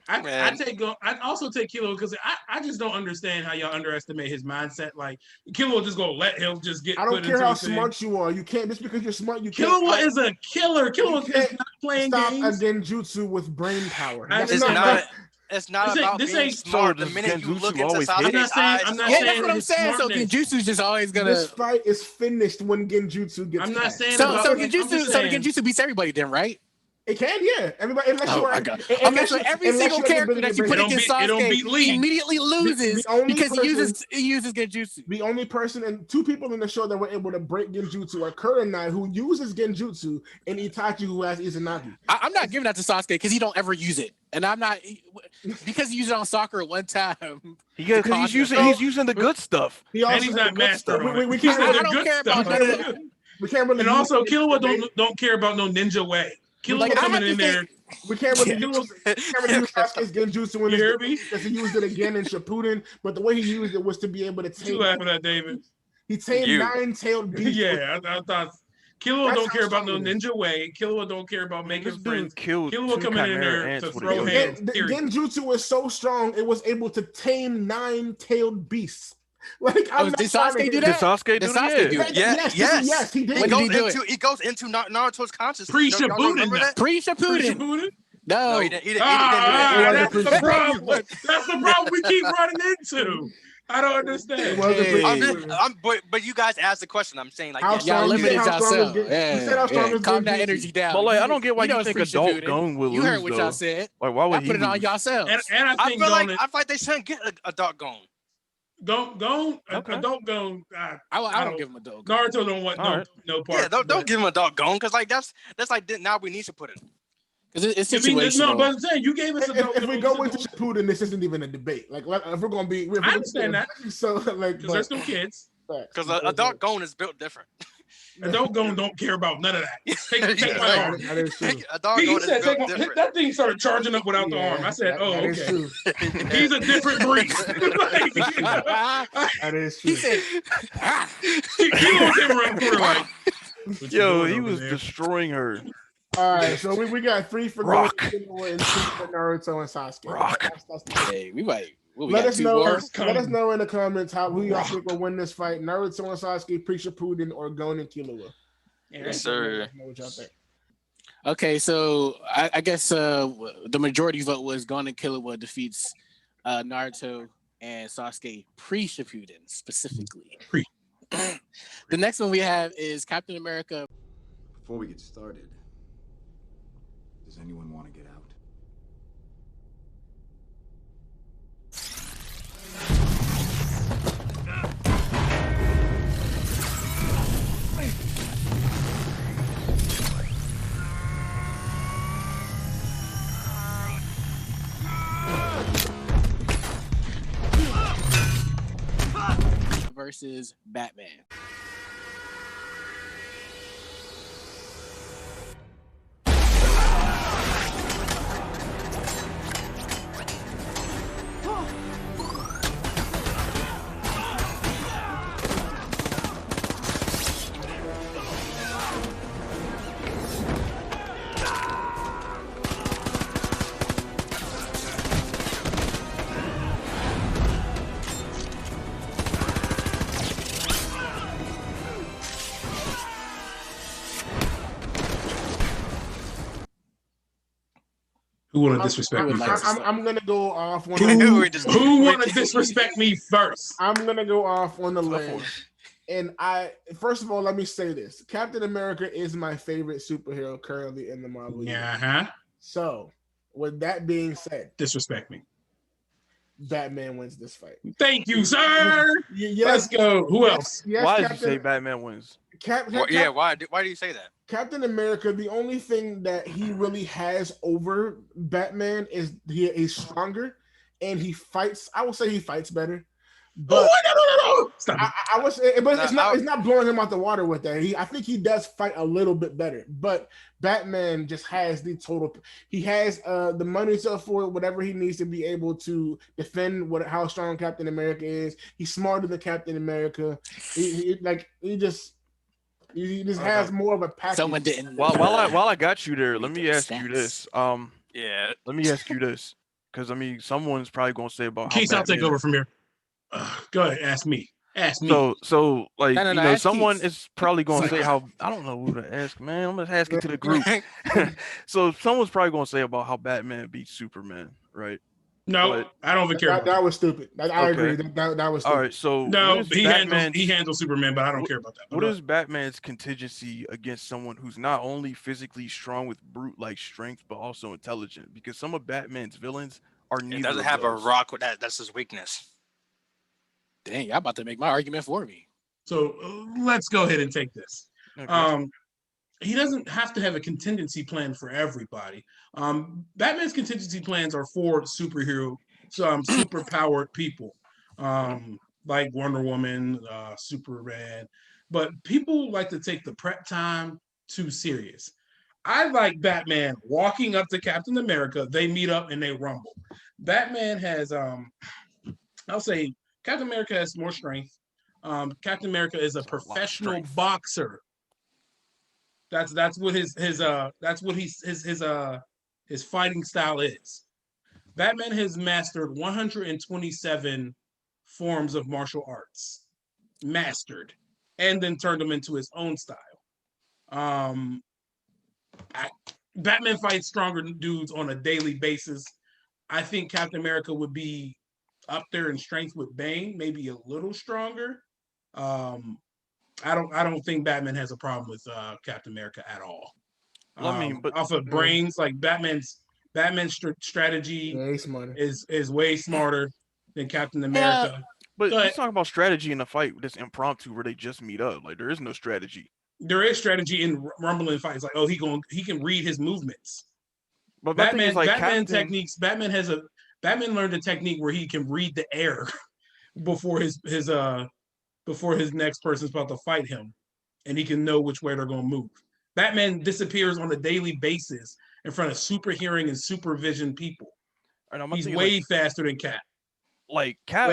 I also take Killua because I just don't understand how y'all underestimate his mindset. Like Killua just gonna let him just get. I don't care how smart you are. You can't just because you're smart. You can't. Killua is a killer. Killua is not playing games. Stop a genjutsu with brain power. It's not about being smart. The minute you look into Sasuke's eyes, that's what I'm saying. So Genjutsu's just always gonna. This fight is finished when Genjutsu gets. I'm not saying. So Genjutsu beats everybody then, right? It can, yeah. Everybody, unless you are. So every single character that you put against Sasuke immediately loses because he uses Genjutsu. The only person and two people in the show that were able to break Genjutsu are Kurenai, who uses Genjutsu, and Itachi, who has Izanagi. I'm not giving that to Sasuke because he don't ever use it, and I'm not because he used it on Sakura one time. He's using the good stuff. And he's not master. We can't. I don't care about none of that. We can't really. And also, Killua don't care about no ninja way. Killua coming in there. We can't really use Sasuke's Genjutsu in here because he used it again in Shippuden. But the way he used it was to be able to tame. You laughing at David? He tamed nine-tailed beasts. Yeah, I thought Killua don't care about no ninja way. Killua don't care about making friends. Killua coming in there to throw hands. Genjutsu was so strong it was able to tame nine-tailed beasts. Like, did Sasuke do that? Did Sasuke do that? Yes, he did. He goes into Naruto's consciousness. Pre-Shippuden. Pre-Shippuden. No, he didn't. That's the problem. That's the problem we keep running into. I don't understand. But you guys asked the question. I'm saying like y'all limited yourself. Calm that energy down. But like, I don't get why you think adult Gon will lose. You heard what y'all said. Like, why would he put it on yourselves? And I think I feel like they shouldn't get adult Gon. Adult Gon. I don't give him adult Gon. Naruto don't want no part. Yeah, don't give him adult Gon because like that's like now we need to put it. Because it's situational. No, but I'm saying you gave us adult Gon. If we go into Shippuden, this isn't even a debate. Like if we're gonna be, I understand that. So like, because there's no kids. Because adult Gon is built different. Adult Gon don't care about none of that. Take my arm. That is true. He said, that thing started charging up without the arm. I said, okay. He's a different breed. That is true. He said, he came around the corner like, yo, he was destroying her. All right, so we got 3 for Rock. Gon and 2 for Naruto and Sasuke. Rock. Hey, we might. Let us know in the comments who y'all think will win this fight: Naruto and Sasuke, Pre-Shippuden, or Gon and Killua. Yes, sir. Know what y'all think. Okay, so I guess the majority vote was Gon and Killua defeats Naruto and Sasuke pre-Shippuden specifically. The next one we have is Captain America. Before we get started, does anyone want to get out? Versus Batman. Who want to disrespect me first? I'm gonna go off on who want to disrespect me first? I'm gonna go off on the limb. And first of all, let me say this: Captain America is my favorite superhero currently in the Marvel universe. So, with that being said, disrespect me. Batman wins this fight. Thank you, sir. Yes, let's go. Who else? Yes, why did you say Batman wins? Why do you say that? Captain America, the only thing that he really has over Batman is he's stronger and he fights. I would say he fights better. But no. Stop I was, but it's not blowing him out the water with that. I think he does fight a little bit better. But Batman just has the total. He has the money to afford whatever he needs to be able to defend how strong Captain America is. He's smarter than Captain America. He just has more of a package. Someone didn't. While I got you there, let me ask you this. Yeah. Let me ask you this, because I mean, someone's probably gonna say about. Keith, I'll take over from here. Go ahead, ask me. So like no, someone is probably gonna say how I don't know who to ask, man. I'm gonna ask it to the group. So someone's probably gonna say about how Batman beats Superman, right? No, I don't even care. That was stupid. I agree. That was stupid. All right, so no, he handles Superman, but I don't care about that. What is Batman's contingency against someone who's not only physically strong with brute-like strength, but also intelligent? Because some of Batman's villains are neither. He doesn't have a rock with that. That's his weakness. Dang, y'all about to make my argument for me. So let's go ahead and take this. Okay. He doesn't have to have a contingency plan for everybody. Batman's contingency plans are for superpowered people, like Wonder Woman, Superman. But people like to take the prep time too serious. I like Batman walking up to Captain America. They meet up and they rumble. Batman has, I'll say, Captain America has more strength. Captain America is a professional boxer. That's what his fighting style is. Batman has mastered 127 forms of martial arts, and then turned them into his own style. Batman fights stronger dudes on a daily basis. I think Captain America would be up there in strength with Bane, maybe a little stronger. I don't think Batman has a problem with Captain America at all. Well, I mean, but off of brains, like Batman's strategy is way smarter than Captain America. But he's talking about strategy in a fight that's impromptu where they just meet up. Like there is no strategy. There is strategy in rumbling fights. Like, he can read his movements. But Batman techniques. Batman learned a technique where he can read the air before his next person's about to fight him, and he can know which way they're going to move. Batman disappears on a daily basis in front of super hearing and supervision people. He's way faster than Cap. Like Cap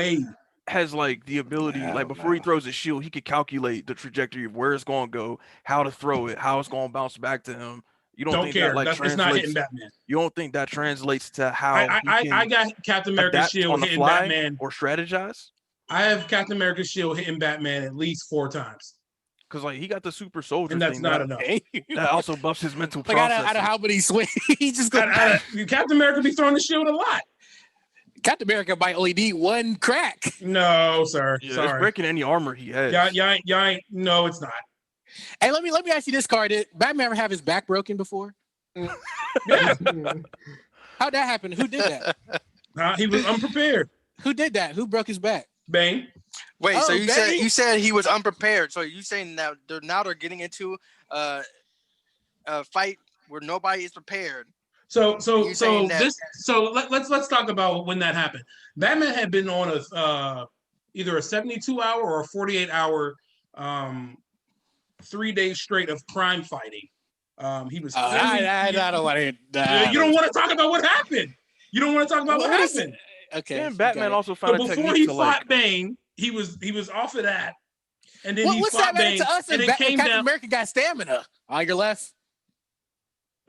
has like the ability, before he throws his shield, he could calculate the trajectory of where it's going to go, how to throw it, how it's going to bounce back to him. You don't think care. That it's not hitting Batman. You don't think that translates to how I got Captain America's shield hitting Batman or strategize? I have Captain America's shield hitting Batman at least 4 times. Because he got the super soldier, and that's not enough. That also buffs his mental process. Out of how many swings, he just goes. Captain America be throwing the shield a lot. Captain America might only need one crack. No, sir. Yeah, sorry. It's breaking any armor he has. Yeah, ain't. No, it's not. Hey, let me ask you this, Khari. Did Batman ever have his back broken before? Yeah. How'd that happen? Who did that? He was unprepared. Who did that? Who broke his back? Bane. Wait, so you said he was unprepared. So you saying that they're getting into a fight where nobody is prepared. Let's talk about when that happened. Batman had been on either a 72-hour or a 48-hour 3 days straight of crime fighting. He was. I don't want to. You don't want to talk about what happened. You don't want to talk about what happened. Okay. And Batman also found a technique before he fought Bane, he was off of that, and then what's fought that Bane. To us? And then Captain America got stamina. On your left.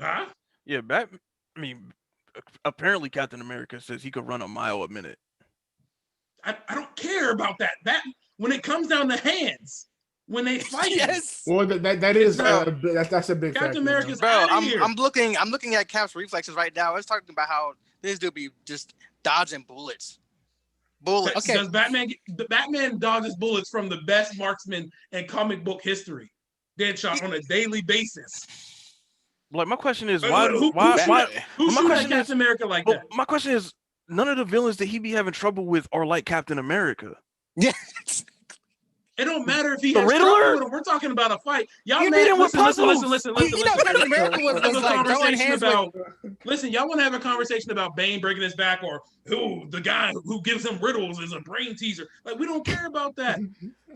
Huh? Yeah, apparently Captain America says he could run a mile a minute. I don't care about that. That when it comes down to hands, when they fight. Yes. Well, that is that's a big Captain factor, America's Bro, out of here. I'm looking at Cap's reflexes right now. I was talking about how this dude be just dodging bullets. Okay. Does Batman dodges bullets from the best marksman in comic book history? Deadshot on a daily basis. Like my question is why shoots Captain America like that? My question is, none of the villains that he be having trouble with are like Captain America. Yeah. It don't matter if he The has Riddler? trouble with him. We're talking about a fight. Y'all You beat him with listen. You know, Captain America was like throwing hands about. Listen, y'all want to have a conversation about Bane breaking his back, or who the guy who gives him riddles is a brain teaser? Like, we don't care about that.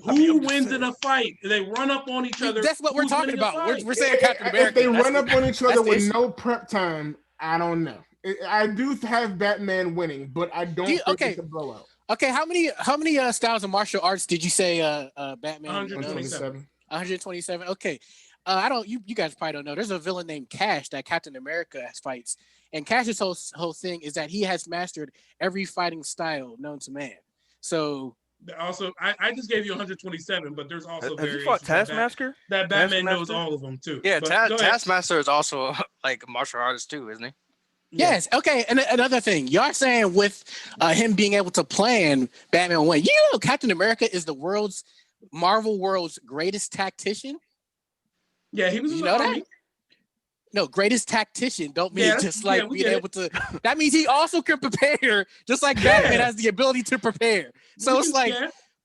Who wins in a fight? They run up on each other. That's what we're talking about. We're saying Captain America. If they run up on each other with no prep time, I don't know. I do have Batman winning, but I don't think it's a blowout. Okay, how many styles of martial arts did you say Batman? 127. 127. Okay. You guys probably don't know. There's a villain named Cash that Captain America fights. And Cash's whole thing is that he has mastered every fighting style known to man. So also, I just gave you 127, but there's also Have you fought Taskmaster? That Batman knows all of them too. Yeah, Taskmaster is also like a martial artist too, isn't he? Yes. Okay. And another thing, y'all saying with him being able to plan Batman win. You know, Captain America is the Marvel world's greatest tactician. Yeah, he was. You know that? No, greatest tactician don't mean just like being able to. That means he also can prepare, just like Batman has the ability to prepare. So it's like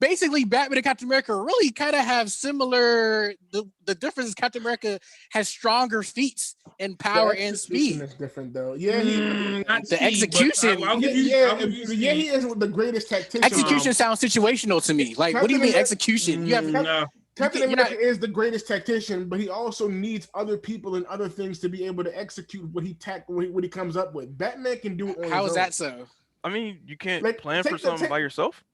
basically Batman and Captain America really kind of have similar. The difference is Captain America has stronger feats and power and speed. Is different though. Yeah, the execution. He is the greatest tactician. Execution sounds situational to me. Like, what do you mean execution? You have Captain America is the greatest tactician, but he also needs other people and other things to be able to execute what he comes up with. Batman can do it on his own. How is that so? I mean, you can't plan for something by yourself.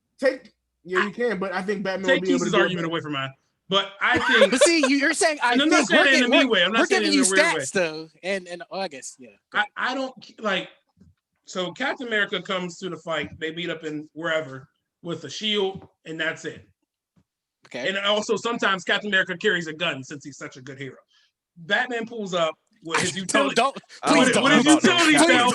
You can, but I think Batman take will be able to Keith's argument away from mine. But I think. But see, you're saying I'm not saying it in a mean way. I'm not saying it in a weird way. Though, and I guess I don't like. So Captain America comes to the fight. They meet up in wherever with a shield, and that's it. Okay. And also sometimes Captain America carries a gun since he's such a good hero. Batman pulls up with his utility. With his utility belt.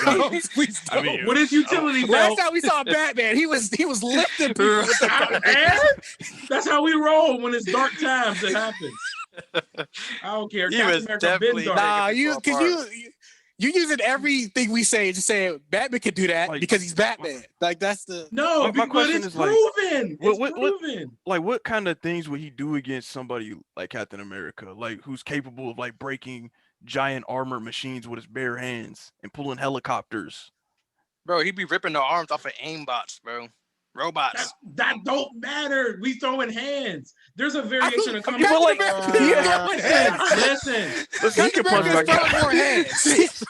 With his utility belt. Last time we saw Batman, he was lifting people with the That's how we roll when it's dark times. It happens. I don't care. Captain America been dark. Nah, you using everything we say, just saying Batman can do that because he's Batman. Like that's the my question is proven. It's proven. Like what kind of things would he do against somebody like Captain America, like who's capable of like breaking giant armor machines with his bare hands and pulling helicopters? Bro, he'd be ripping the arms off of aimbots, bro. Robots. That don't matter. We throw in hands. There's a variation of coming. Listen. Captain America is throwing more hands.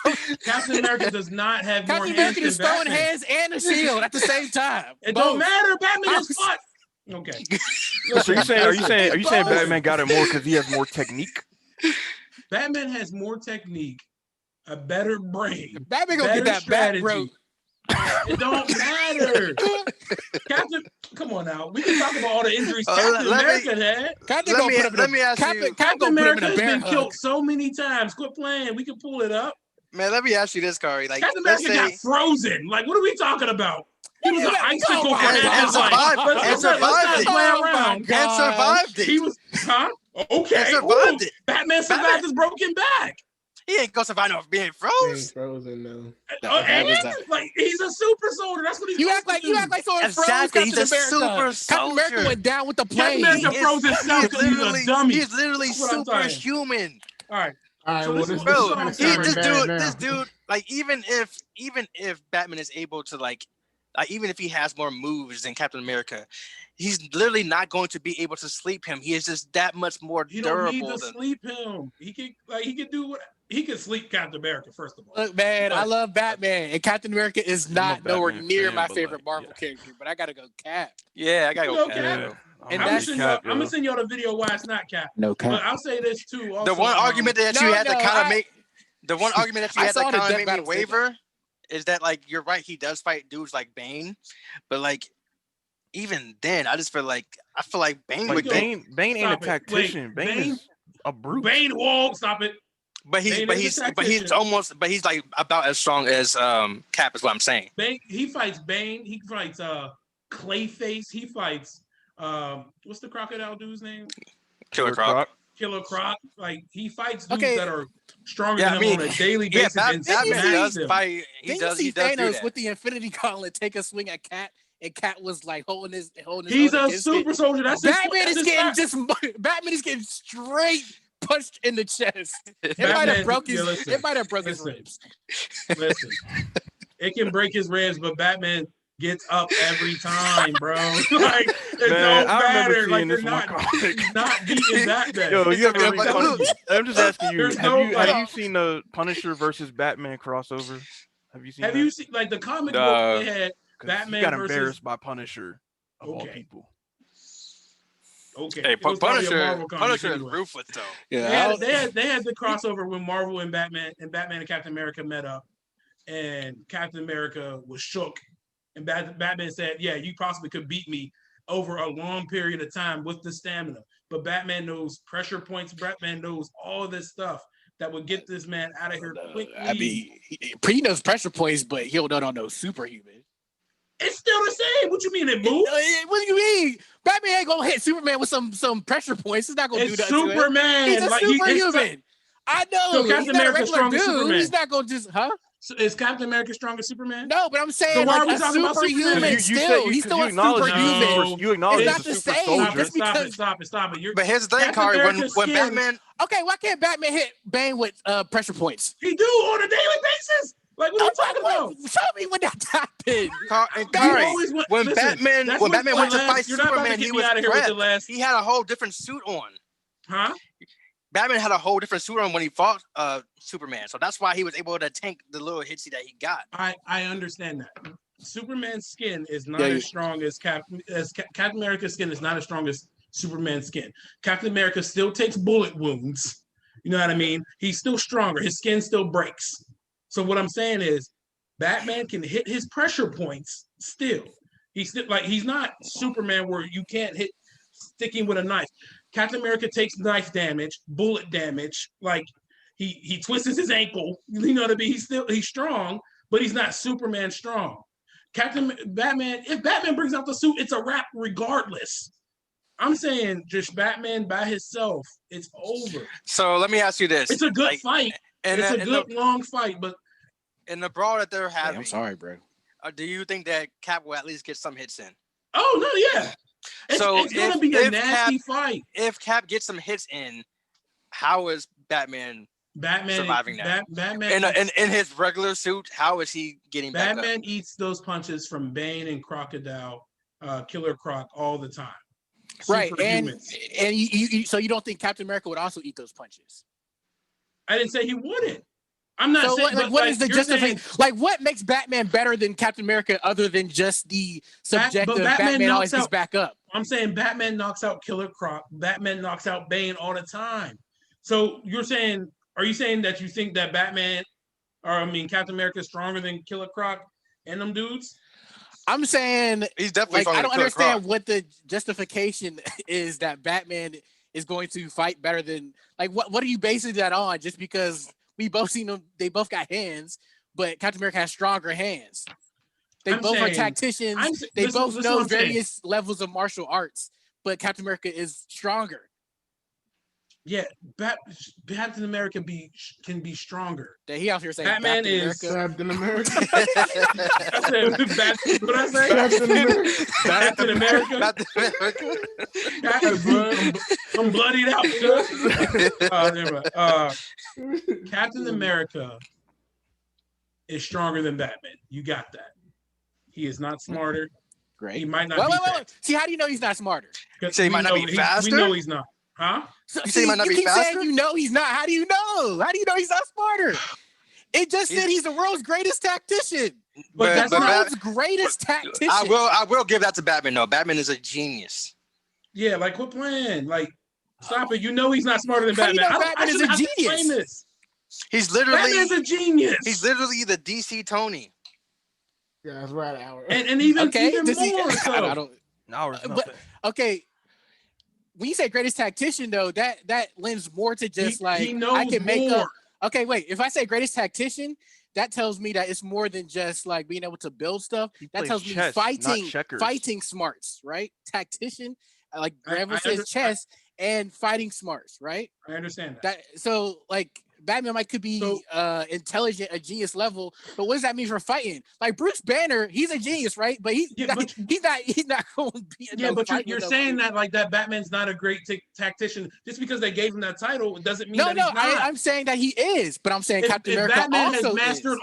Captain America does not have more hands. Captain America is throwing hands and a shield at the same time. It don't matter. Batman is fought. Okay. So are you saying Batman got it more because he has more technique? Batman has more technique, a better brain. Batman gonna get that strategy. Back, bro. It don't matter. Captain, come on now. We can talk about all the injuries Captain America had. Let me ask you. Captain America has been killed so many times. Quit playing. We can pull it up. Man, let me ask you this, Khari. Like, Captain America got frozen. Like, what are we talking about? He was an icicle and survived it. He was, okay. Survived it. Batman survived his broken back. He ain't gonna survive no being frozen. He ain't frozen, no. Like he's a super soldier. That's what he's. You act like someone froze. He's a super soldier. Captain America went down with the plane. Captain America froze himself because he's a dummy. He's literally superhuman. All right. So this dude, like even if Batman is able to like even if he has more moves than Captain America, he's literally not going to be able to sleep him. He is just that much more durable. You don't need to sleep him. He can do what. He can sleep Captain America, first of all. Look, man, I love Batman, and Captain America is not nowhere near my favorite Marvel character, but I gotta go Cap. Yeah, I gotta go Cap. Yeah. And I'm gonna send y'all the video why it's not Cap. No Cap. But I'll say this too. Also, the one argument that you had to kind of make, the one argument that you had to kind of make me waver is that like you're right, he does fight dudes like Bane, but like even then, I feel like Bane Like would get. Bane ain't a tactician. Bane is a brute. Bane, whoa, stop it. But he's like about as strong as Cap is what I'm saying. He fights Bane. He fights Clayface. He fights what's the crocodile dude's name? Killer Croc. Killer Croc. Like he fights dudes that are stronger Yeah, than him on a daily basis. Batman does fight. He does do Thanos that. with the Infinity Gauntlet take a swing at Cat, and Cat was like holding his. He's a super soldier. That's Batman is getting straight punched in the chest. It might have broke his ribs. Listen, it can break his ribs, but Batman gets up every time, bro. Like it don't matter. Like they're not beating Batman. Yo, you ever? I'm just asking you. Have you seen the Punisher versus Batman crossover? Have you seen? Have you seen like the comic book they had? Batman got versus... embarrassed by Punisher of all people. Okay. Hey, Punisher is ruthless though. Yeah, they had the crossover when Marvel and Batman and Captain America met up, and Captain America was shook, and Batman said, "Yeah, you possibly could beat me over a long period of time with the stamina." But Batman knows pressure points. Batman knows all of this stuff that would get this man out of here quickly. I mean, he knows pressure points, but he don't know superhuman. It's still the same. What you mean it moves? What do you mean? Batman ain't gonna hit Superman with some pressure points. He's not gonna do that. Superman. He's a superhuman. I know. So Captain America's strong as Superman. He's not gonna just So is Captain America strong as Superman? No, but I'm saying so why like are we talking about Superman? He's still a superhuman. You acknowledge it's not the same. Stop it. But here's the thing, Khari. When Batman. Okay, why can't Batman hit Bane with pressure points? He do on a daily basis. Like what are you talking about? Show me when that happened. Khari, when Batman went to fight Superman, he was prepped. He had a whole different suit on. Huh? Batman had a whole different suit on when he fought Superman, so that's why he was able to tank the little hitsy that he got. I understand that. Superman's skin is not as strong as Captain America's skin is not as strong as Superman's skin. Captain America still takes bullet wounds. You know what I mean? He's still stronger. His skin still breaks. So what I'm saying is, Batman can hit his pressure points still. He's still he's not Superman where you can't hit sticking with a knife. Captain America takes knife damage, bullet damage. Like he twists his ankle. You know what I mean? He's strong, but he's not Superman strong. Batman, if Batman brings out the suit, it's a wrap regardless. I'm saying just Batman by himself, it's over. So let me ask you this: it's a good fight. And it's a good long fight, but in the brawl that they're having, I'm sorry, bro. Do you think that Cap will at least get some hits in? Oh no, yeah. It's going to be a nasty fight. If Cap gets some hits in, how is Batman surviving that? Batman in his regular suit, how is he getting back up? Batman eats those punches from Bane and Crocodile, Killer Croc all the time. Right, and you so you don't think Captain America would also eat those punches? I didn't say he wouldn't. I'm not saying. Like, what is the justification? Like, what makes Batman better than Captain America, other than just the subjective Batman always gets back up? I'm saying Batman knocks out Killer Croc. Batman knocks out Bane all the time. So you're saying, are you saying that you think that Captain America is stronger than Killer Croc and them dudes? I'm saying he's definitely. I don't understand what the justification is that Batman is going to fight better than. Like, what are you basing that on? Just because we both seen them, they both got hands, but Captain America has stronger hands. They both are tacticians. They both know various levels of martial arts, but Captain America is stronger. Yeah, Captain America can be stronger. He out here saying Batman is Captain America. What I say? Captain America. I'm bloodied out. Captain America is stronger than Batman. You got that. He is not smarter. Great. He might not. Wait. See, how do you know he's not smarter? You say he might not be faster. We know he's not. Huh? So, you say he might not be faster? You know he's not. How do you know? How do you know he's not smarter? It just said he's the world's greatest tactician. But that's the world's greatest tactician. I will give that to Batman. No, Batman is a genius. Yeah, like quit playing. Like, stop it. You know he's not smarter than Batman. You know Batman is a genius. He's literally Batman's a genius. He's literally the DC Tony. Yeah, that's right, Howard. And even more so. An hour is But nothing. okay, when you say greatest tactician, though, that lends more to just he knows I can make more. up. Okay, wait. If I say greatest tactician, that tells me that it's more than just like being able to build stuff. That tells me chess, fighting smarts, right? Tactician, like Granville says, chess and fighting smarts, right? I understand that. So like Batman could be intelligent, a genius level, but what does that mean for fighting? Like Bruce Banner, he's a genius, right? But he's not going to be. Yeah, but you're saying that like that Batman's not a great tactician just because they gave him that title. It doesn't mean that he's not. I'm saying that he is, but I'm saying Captain America Batman also has mastered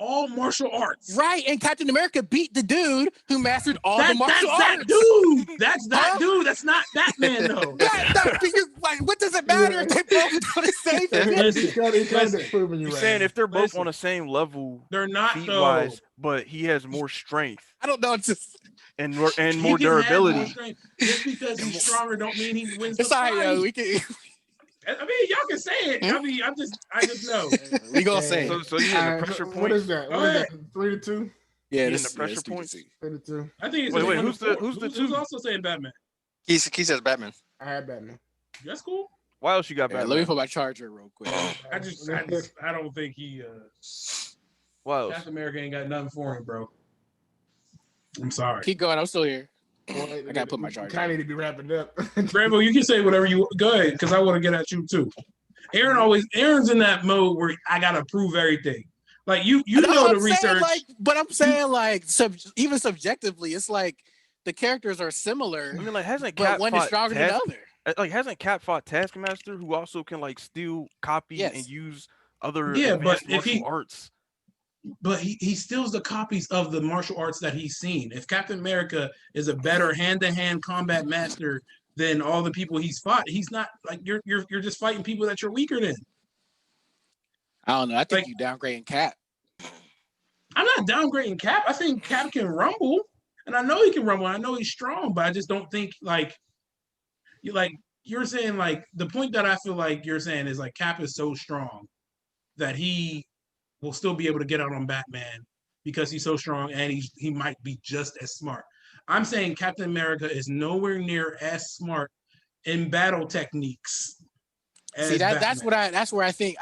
all martial arts. Right, and Captain America beat the dude who mastered all the martial arts. That dude. That's that dude. That's not Batman though. Like, what does it matter if they both do the same thing? You're saying if they're both on the same level, they're not feet-wise, but he has more strength. I don't know. It's just and more durability. Just because he's stronger don't mean he wins. It's all right, yo. We can. I mean, y'all can say it. I mean, I just know. We gonna say it. So you in the pressure point? What is that? What is that? 3-2? Yeah, this in the pressure points. 3-2. I think it's wait. Who's the two? Who's also saying Batman? He says Batman. I had Batman. That's cool. Why else you got Batman? Let me put my charger real quick. I don't think he. Why else? Captain America ain't got nothing for him, bro. I'm sorry. Keep going. I'm still here. I gotta put my charger. Kind of need to be wrapping up. Rambo, you can say whatever you go ahead because I want to get at you too. Aaron's in that mode where I gotta prove everything. Like you know the research. But I'm saying even subjectively, it's like the characters are similar. I mean, like hasn't but Cap one is stronger than the other. Like hasn't Cap fought Taskmaster, who also can like steal, copy, and use other martial arts? But he steals the copies of the martial arts that he's seen. If Captain America is a better hand-to-hand combat master than all the people he's fought, he's not like you're just fighting people that you're weaker than. I don't know. I think you downgrading Cap. I'm not downgrading Cap. I think Cap can rumble, and I know he can rumble. I know he's strong, but I just don't think you're saying like the point that I feel like you're saying is like Cap is so strong that he will still be able to get out on Batman because he's so strong and he might be just as smart. I'm saying Captain America is nowhere near as smart in battle techniques. See that's where I think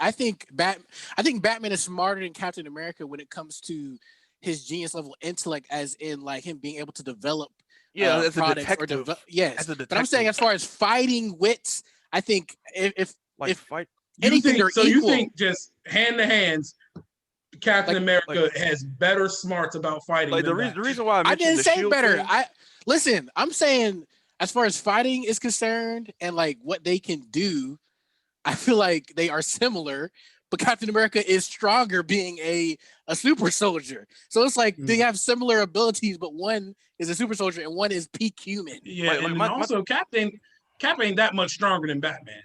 Batman is smarter than Captain America when it comes to his genius level intellect, as in like him being able to develop as a products detective. But I'm saying as far as fighting wits, I think if you think just hand to hands, Captain America has better smarts about fighting. Like the reason why I didn't say shield better. Thing, I'm saying as far as fighting is concerned and like what they can do, I feel like they are similar. But Captain America is stronger, being a super soldier. So it's like they have similar abilities, but one is a super soldier and one is peak human. Yeah, and also Cap ain't that much stronger than Batman.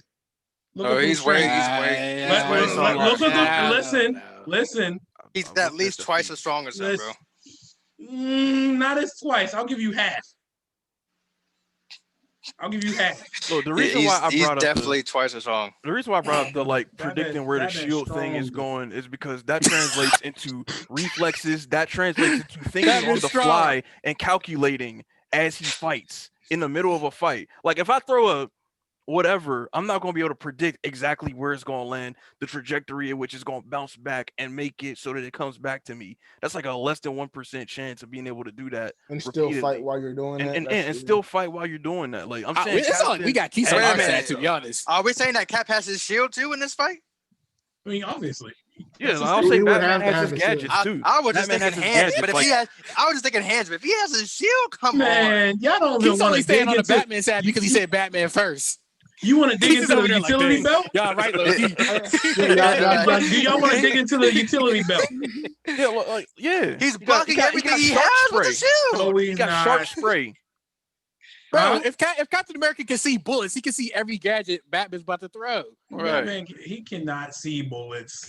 Listen. He's at least twice as strong as him, bro. Not as twice. I'll give you half. So the reason why I brought up definitely twice as strong. The reason why I brought up the predicting where the shield thing is going is because that translates into reflexes. That translates into thinking on the fly and calculating as he fights in the middle of a fight. Like if I throw a whatever, I'm not going to be able to predict exactly where it's going to land, the trajectory in which it's going to bounce back and make it so that it comes back to me. That's like a less than 1% chance of being able to do that and repeatedly. Still fight while you're doing that. And still fight while you're doing that. Like I'm saying, we got keys on our side, to be honest. Are we saying that Cap has his shield too in this fight? I mean, obviously. Yeah, I'll say Batman has his gadgets too. I was just thinking hands, but if he has, I was just thinking hands, but if he has his shield, come on. Y'all don't even want to staying on the Batman side because he said Batman first. You want to dig into the utility belt? Yeah, right. Do y'all want to dig into the utility belt? Yeah. He's blocking everything he has with the shield. He got sharp spray. Bro, if Captain America can see bullets, he can see every gadget Batman's about to throw. Right. Batman, he cannot see bullets.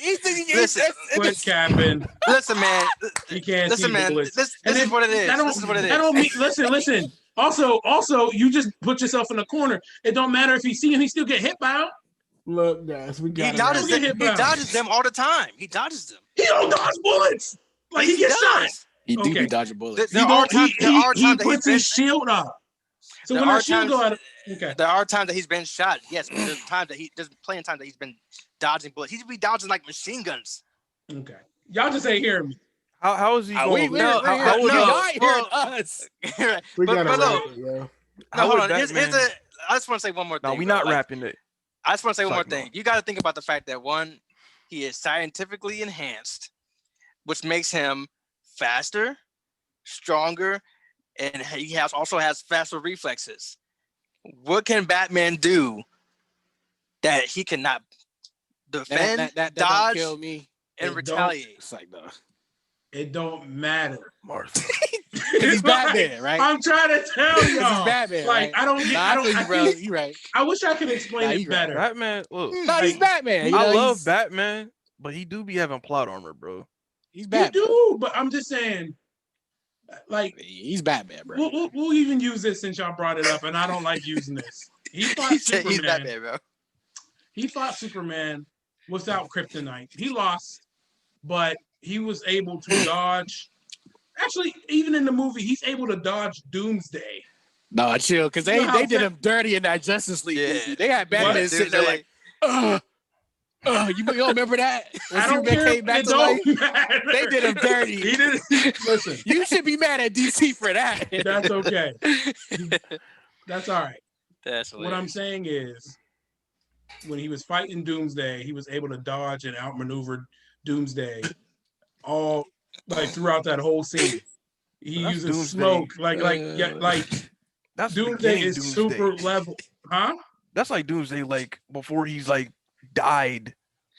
Quit capping. Listen, man. He can't see bullets. This is what it is. This is what it is. I don't mean. Listen. Also, you just put yourself in a corner. It don't matter if he see him; he still get hit by him. Look, guys, he dodges them all the time. He dodges them. He don't dodge bullets. Like he gets shot. He do be dodging bullets. He puts his shield up. So when that shield go out, okay. There are times that he's been shot, yes, but there's plenty of times that he's been dodging bullets. He's be dodging like machine guns. Okay, y'all just ain't hearing me. How is he going? Y'all ain't hearing us. We gotta but wrap it, yo. No, hold on. I just want to say one more thing. No, we're not wrapping it. I just want to say one more thing. You got to think about the fact that one, he is scientifically enhanced, which makes him faster, stronger, and he also has faster reflexes. What can Batman do that he cannot defend, that dodge, don't kill me, and retaliate? It's like, no. It don't matter, Martha. He's Batman, right? I'm trying to tell y'all. He's Batman, like, right? I don't get. I don't. You right. I wish I could explain it better. Right. Batman, look. No, he's Batman. I love Batman, but he do be having plot armor, bro. He's Batman. You do, but I'm just saying, like, he's Batman, bro. We'll even use this since y'all brought it up, and I don't like using this. He fought Superman. He's Batman, bro. He fought Superman without kryptonite. He lost, but he was able to dodge. Actually, even in the movie, he's able to dodge Doomsday. No, chill, because they did him dirty in that Justice League movie. They had Batman sitting there like, you don't remember that? When I don't Superman care. came back It to life? don't matter. They did him dirty. He didn't. Listen. You should be mad at DC for that. That's okay. That's all right. That's what I'm saying is, when he was fighting Doomsday, he was able to dodge and outmaneuver Doomsday all like throughout that whole scene. He uses Doomsday. smoke like that's Doomsday is Doomsday. super level, huh? That's like Doomsday, like before he's like died,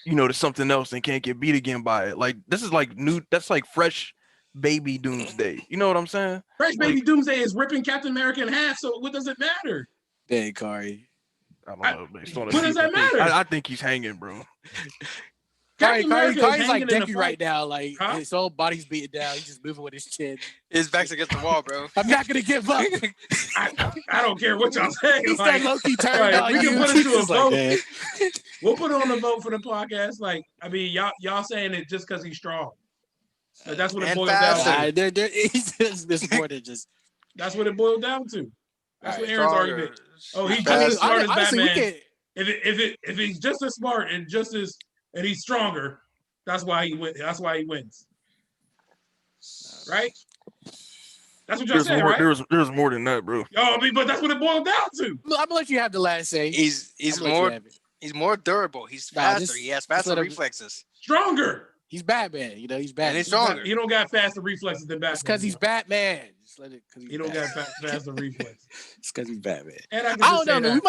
to something else and can't get beat again by it. Like this is like new. That's like fresh baby Doomsday. You know what I'm saying? Fresh baby Doomsday is ripping Captain America in half. So what does it matter? Hey, Khari. I don't know. Based on what does that matter? I think he's hanging, bro. Khari's like Deku right now. Like his whole body's beaten down. He's just moving with his chin. His back's against the wall, bro. I'm not gonna give up. I don't care what y'all say. He's like, that low-key turn on we you. can put it to a vote. Like, we'll put it on the vote for the podcast. Like, I mean, y'all saying it just because he's strong. Like, that's what it boils down to. He's more than just. That's what it boiled down to. That's what Aaron's argument. Oh, he's just as smart as Batman. If he's just as smart and and he's stronger, that's why he wins. That's why he wins. Right? That's what y'all saying, right? There's more than that, bro. I mean, but that's what it boiled down to. I'm gonna let you have the last say. He's more durable. He's faster. He has faster reflexes. Stronger. He's Batman. He's Batman. And he's stronger. He don't got faster reflexes than Batman. It's because he's Batman. Just let it. He don't got faster reflexes. It's because he's Batman. And I don't know. Man,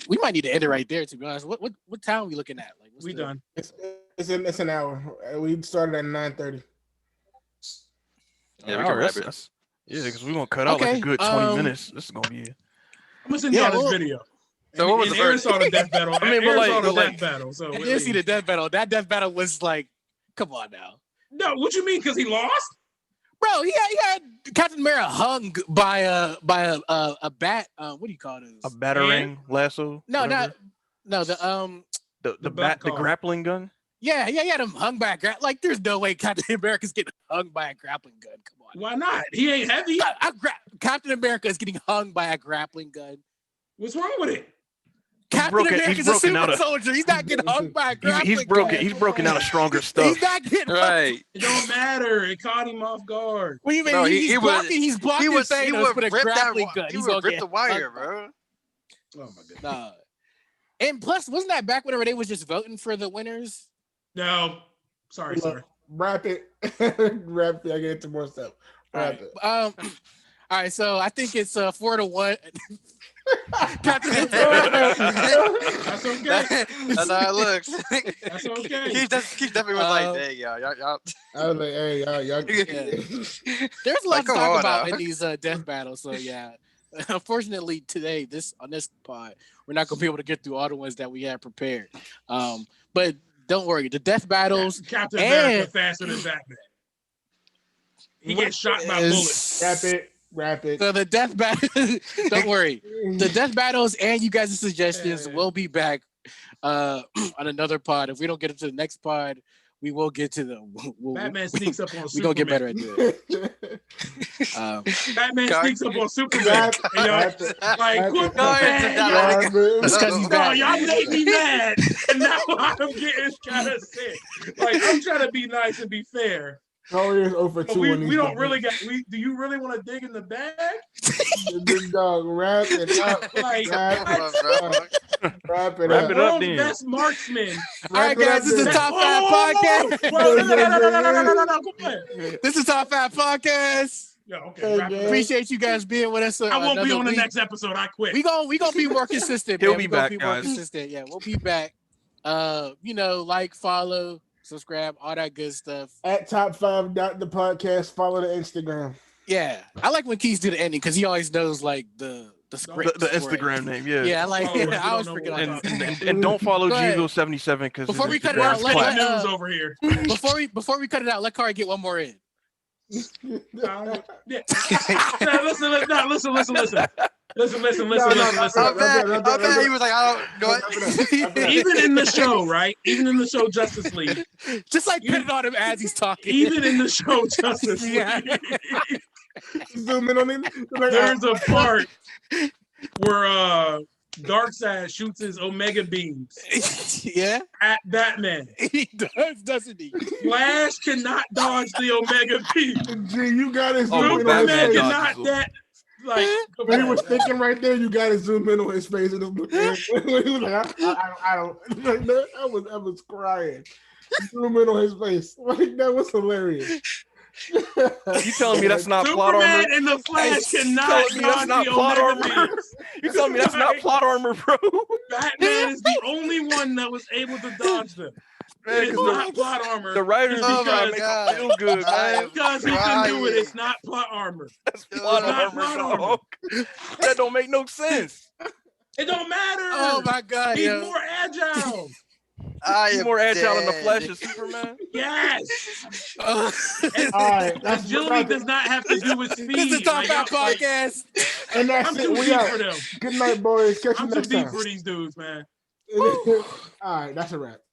we might need to end it right there. To be honest, what time are we looking at? Like, we done. It's an hour. We started at 9:30. Yeah, we can wrap it. Yeah, because we're gonna cut out like a good 20 minutes. This is gonna be. I'm gonna send y'all this video. So what was the Aaron first? saw the death battle. I mean, Aaron saw the death battle. So I didn't see the death battle. That death battle was like, come on now. No, what you mean? Because he lost? Bro, he had Captain America hung by a bat. What do you call it? A battering lasso? No, whatever. the grappling gun. Yeah, he had him hung by a like. There's no way Captain America's getting hung by a grappling gun. Come on. Why not? He ain't heavy. Captain America is getting hung by a grappling gun. What's wrong with it? Captain America's a super soldier. He's not getting hung by a grappling gun. He's broken out of stronger stuff. He's not getting right. It don't matter. It caught him off guard. What do you mean? Bro, he's blocking Thanos with a grappling gun. He would rip the wire, bro. Oh my goodness. Nah. And plus, wasn't that back whenever they was just voting for the winners? No. Sorry. Wrap it. Wrap it. I get into more stuff. Wrap it. All right. So I think it's 4-1. That's okay. That's how it looks. That's okay. Keith definitely was like, "Hey, y'all." I was like, "Hey, y'all." Yeah. There's a lot to talk about in these death battles. So yeah, unfortunately today, on this pod, we're not gonna be able to get through all the ones that we had prepared. But don't worry, the death battles. Captain America faster than Batman. He gets shot by bullets. Wrap it. So the death battle. Don't worry, the death battles and you guys' suggestions will be back on another pod. If we don't get into the next pod, we will get to the. Batman sneaks up on Superman. We gonna get better at that. Batman sneaks up on Superman. And y'all, like, quit It's because he's bad. Y'all made me mad, and now I'm getting kind of sick. Like, I'm trying to be nice and be fair. Warriors over 2. We don't really got. Do you really want to dig in the bag? Big dog, wrap it up. Like, wrap it Wrap up. it up, then. Best marksman. All right, guys, this is the Top 5 podcast. No. This is Top 5 podcast. Yeah, okay. Appreciate you guys being with us. I won't be on the next episode. I quit. We gonna be more consistent. He'll man. be we gonna back, be more guys. consistent. Yeah, we'll be back. Like, follow, subscribe, all that good stuff. At Top5 the podcast. Follow the Instagram. Yeah, I like when Keys do the ending because he always knows like the script. The Instagram name, yeah. Yeah, I like it. I always forget. And don't follow Go ahead. Gville77 because Before we cut it out, let news over here. Before we cut it out, let Khari get one more in. Yeah. Listen. I bet he was like, I don't know. Even in the show, right? Even in the show Justice League. Just like put it on him as he's talking. Even in the show Justice League. Yeah. Zoom in on him. There's a part where Darkseid shoots his Omega beams. Yeah. At Batman. He does, doesn't he? Flash cannot dodge the Omega beam. Gee, you got to zoom in on his Superman face. cannot that. Like, when he was thinking right there, you got to zoom in on his face. And he was like, I don't. Like, I was crying. Zoom in on his face. Like, that was hilarious. You telling me that's not plot armor? Superman and the Flash cannot dodge the plot Omega armor? beams. You telling me that's not plot armor, bro? Batman is the only one that was able to dodge them. Man, It's not plot armor. The writers Oh my make God. it feel good, man. Because he can do it. It's not plot armor. That's plot not armor, plot dog. That don't make no sense. It don't matter. Oh my God. He's yo. more agile. He's more agile than the Flash and Superman. Yes. All right. That's Agility does not have to do with speed. This is the Top 5 Like, podcast. And that's I'm it. too We deep out. for them. Good night, boys. Catch you I'm too next deep time. for these dudes, man. All right. That's a wrap.